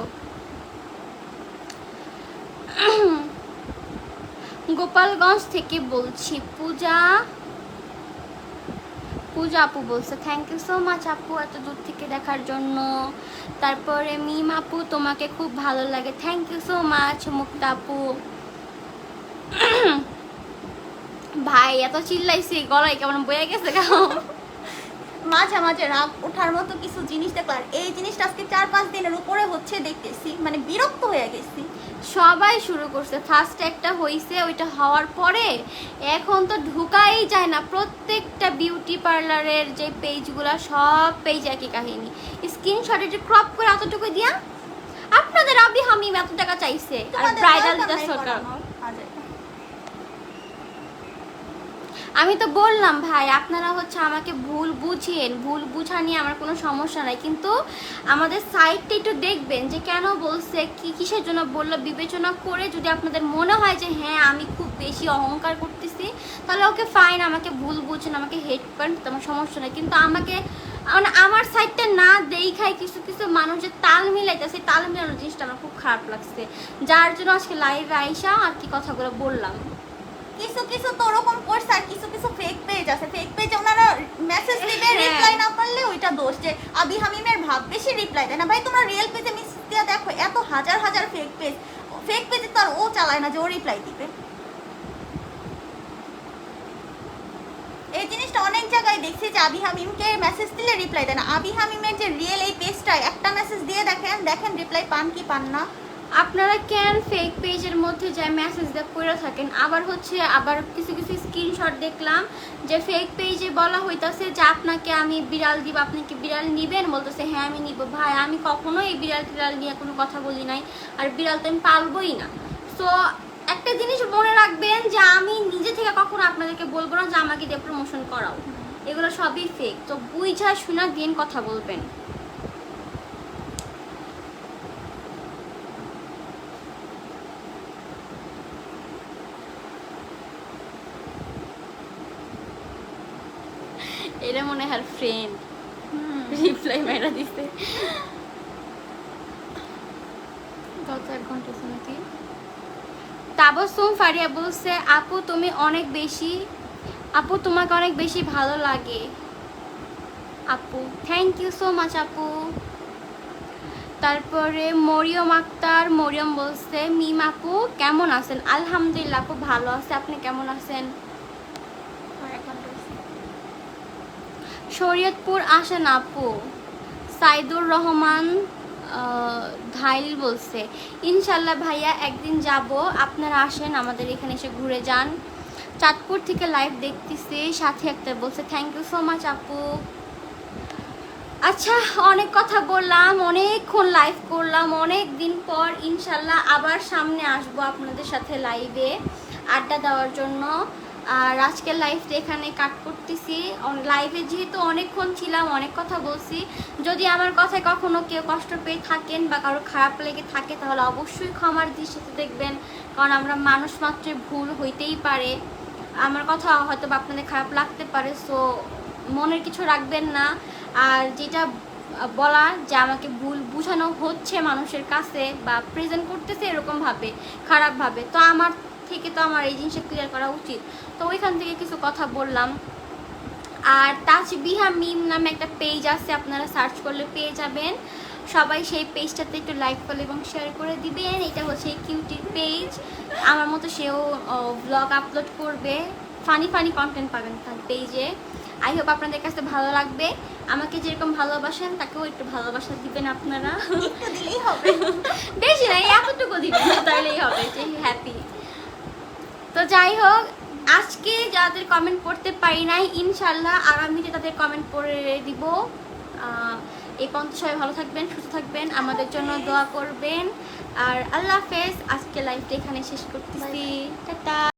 গোপালগঞ্জ থেকে বলছি, পূজা আপু বলছে থ্যাংক ইউ সো মাচ আপু এত দূর থেকে দেখার জন্য। তারপরে মিম আপু তোমাকে খুব ভালো লাগে, থ্যাংক ইউ সো মাচ মুক্তা আপু। ভাই এত চিল্লাইছি গলায় কেমন বয়ে গেছে গাও। মাঝে মাঝে রাগ ওঠার মতো কিছু জিনিস দেখলাম, এই জিনিসটা আজকে 4-5 দিনের উপরে হচ্ছে দেখতেছি, মানে বিরক্ত হয়ে গেছি। সবাই শুরু করছে, ফার্স্ট একটা হইছে, ওইটা হওয়ার পরে এখন তো ঢুকাই যায় না। প্রত্যেকটা বিউটি পার্লারের যে পেজগুলো সব পেজ একই কাহিনী, স্ক্রিনশটে যে ক্রপ করে এতটুকু দিয়া আপনাদের আবি হামিম এত টাকা চাইছে আর তোমাদের ব্রাইডাল দরকার নাই সরকার। করানোর। আজে। আমি তো বললাম ভাই আপনারা হচ্ছে আমাকে ভুল বুঝেন, ভুল বুঝা নিয়ে আমার কোনো সমস্যা নাই, কিন্তু আমাদের সাইডটা একটু দেখবেন যে কেন বলছে, কি কিসের জন্য বললো, বিবেচনা করে যদি আপনাদের মনে হয় যে হ্যাঁ আমি খুব বেশি অহংকার করতেছি, তাহলে ওকে ফাইন, আমাকে ভুল বুঝেন, আমাকে হেট করেন, তোমার সমস্যা নেই। কিন্তু আমাকে মানে আমার সাইডটা না দেখাই কিছু কিছু মানুষ যে তাল মিলাইতেছে, তাল মিলানোর জিনিসটা আমার খুব খারাপ লাগছে, যার জন্য আজকে লাইভে আইসা আর কি কথাগুলো বললাম। কিছু কিছু তো ওরকম করছে, আর কিছু কিছু ফেক পেজ আছে, ফেক পেজে ওনারা মেসেজ দিবে, হ্যাঁ। রিপ্লাই না পারলে ওইটা দোষ যে আবি হামিমের ভাব বেশি, রিপ্লাই দেয় না। ভাই তোমরা রিয়েল পেজে মেসেজ দিয়ে দেখো, এত হাজার হাজার ফেক পেজ, ফেক পেজে তো আর ও চালায় না যে ও রিপ্লাই দিবে। এই জিনিসটা অনেক জায়গায় দেখছি যে আবি হামিমকে মেসেজ দিলে রিপ্লাই দেয় না। আবি হামিমের যে রিয়েল এই পেজটায় একটা মেসেজ দিয়ে দেখেন, দেখেন রিপ্লাই পান কি পান না। আপনারা কেন ফেক পেজের মধ্যে যায় মেসেজ দিয়ে করে থাকেন? আবার হচ্ছে আবার কিছু কিছু স্ক্রিনশট দেখলাম যে ফেক পেজে বলা হইতাছে যে আপনাকে আমি বিড়াল দিব, আপনি কি বিড়াল নিবেন? বলতেছে হ্যাঁ আমি নিব। ভাই আমি কখনো এই বিড়াল টিড়াল নিয়ে কোনো কথা বলি নাই, আর বিড়াল তো আমি পালবই না। সো একটা জিনিস মনে রাখবেন যে আমি নিজে থেকে কখনো আপনাদেরকে বলবো না যে আমাকে দিয়ে প্রমোশন করাও, এগুলো সবই ফেক। তো বুঝা শোনা দিন কথা বলবেন। এটা মনে হয় ফ্রেন্ড রিপ্লাই মেরা দিছে গত 1 ঘন্টা নাকি। তাবসুম ফারিয়া বলছে আপু তুমি অনেক বেশি আপু তোমাকে অনেক বেশি ভালো লাগে আপু, থ্যাংক ইউ সো মাচ আপু। তারপরে মরিয়ম আক্তার, মরিয়ম বলছে মিম আপু কেমন আছেন? আলহামদুলিল্লাহ আপু ভালো আছে, আপনি কেমন আছেন? শরীয়তপুর আসেন আপু। সাইদুর রহমান ধাইল বলছে ইনশাল্লাহ ভাইয়া একদিন যাব, আপনারা আসেন আমাদের এখানে এসে ঘুরে যান। চাঁদপুর থেকে লাইভ দেখতেছি, সাথী আক্তার বলছে থ্যাংক ইউ সো মাচ আপু। আচ্ছা, অনেক কথা বললাম, অনেকক্ষণ লাইভ করলাম, অনেক দিন পর ইনশাল্লাহ আবার সামনে আসবো আপনাদের সাথে লাইভে আড্ডা দেওয়ার জন্য। আর আজকের লাইভটা এখানে কাট করতেছি। লাইভে যেহেতু অনেকক্ষণ ছিলাম, অনেক কথা বলছি, যদি আমার কথায় কখনো কেউ কষ্ট পেয়ে থাকেন বা কারো খারাপ লেগে থাকে তাহলে অবশ্যই ক্ষমার দৃষ্টিতে দেখবেন, কারণ আমরা মানুষ মাত্র ভুল হইতেই পারে। আমার কথা হয়তো বা আপনাদের খারাপ লাগতে পারে, সো মনের কিছু রাখবেন না। আর যেটা বলা যে আমাকে ভুল বোঝানো হচ্ছে মানুষের কাছে বা প্রেজেন্ট করতেছে এরকমভাবে খারাপভাবে, তো আমার থেকে তো আমার এই জিনিসটা ক্লিয়ার করা উচিত, তো ওইখান থেকে কিছু কথা বললাম। আর তাজবিহা মিম নামে একটা পেজ আছে, আপনারা সার্চ করলে পেয়ে যাবেন। সবাই সেই পেজটাতে একটু লাইক ফলো এবং শেয়ার করে দিবেন। এটা হচ্ছে কিউটির পেজ, আমার মতো সেও ব্লগ আপলোড করবে, ফানি ফানি কন্টেন্ট পাবেন তার পেজে। আই হোপ আপনাদের কাছে ভালো লাগবে। আমাকে যেরকম ভালোবাসেন তাকেও একটু ভালোবাসা দিবেন আপনারা, একটু দিলেই হবে, বেশি না এতটুকু দিবেন, তাহলেই হবে যে হ্যাপি। তো যাই হোক, আজকে যাদের কমেন্ট পড়তে পারি নাই ইনশাল্লাহ আগামীতে তাদের কমেন্ট পড়ে দিব। এই পর্যন্ত সবাই ভালো থাকবেন, সুস্থ থাকবেন, আমাদের জন্য দোয়া করবেন। আর আল্লাহ হাফেজ। আজকে লাইভটা এখানে শেষ করতেছি, টাটা।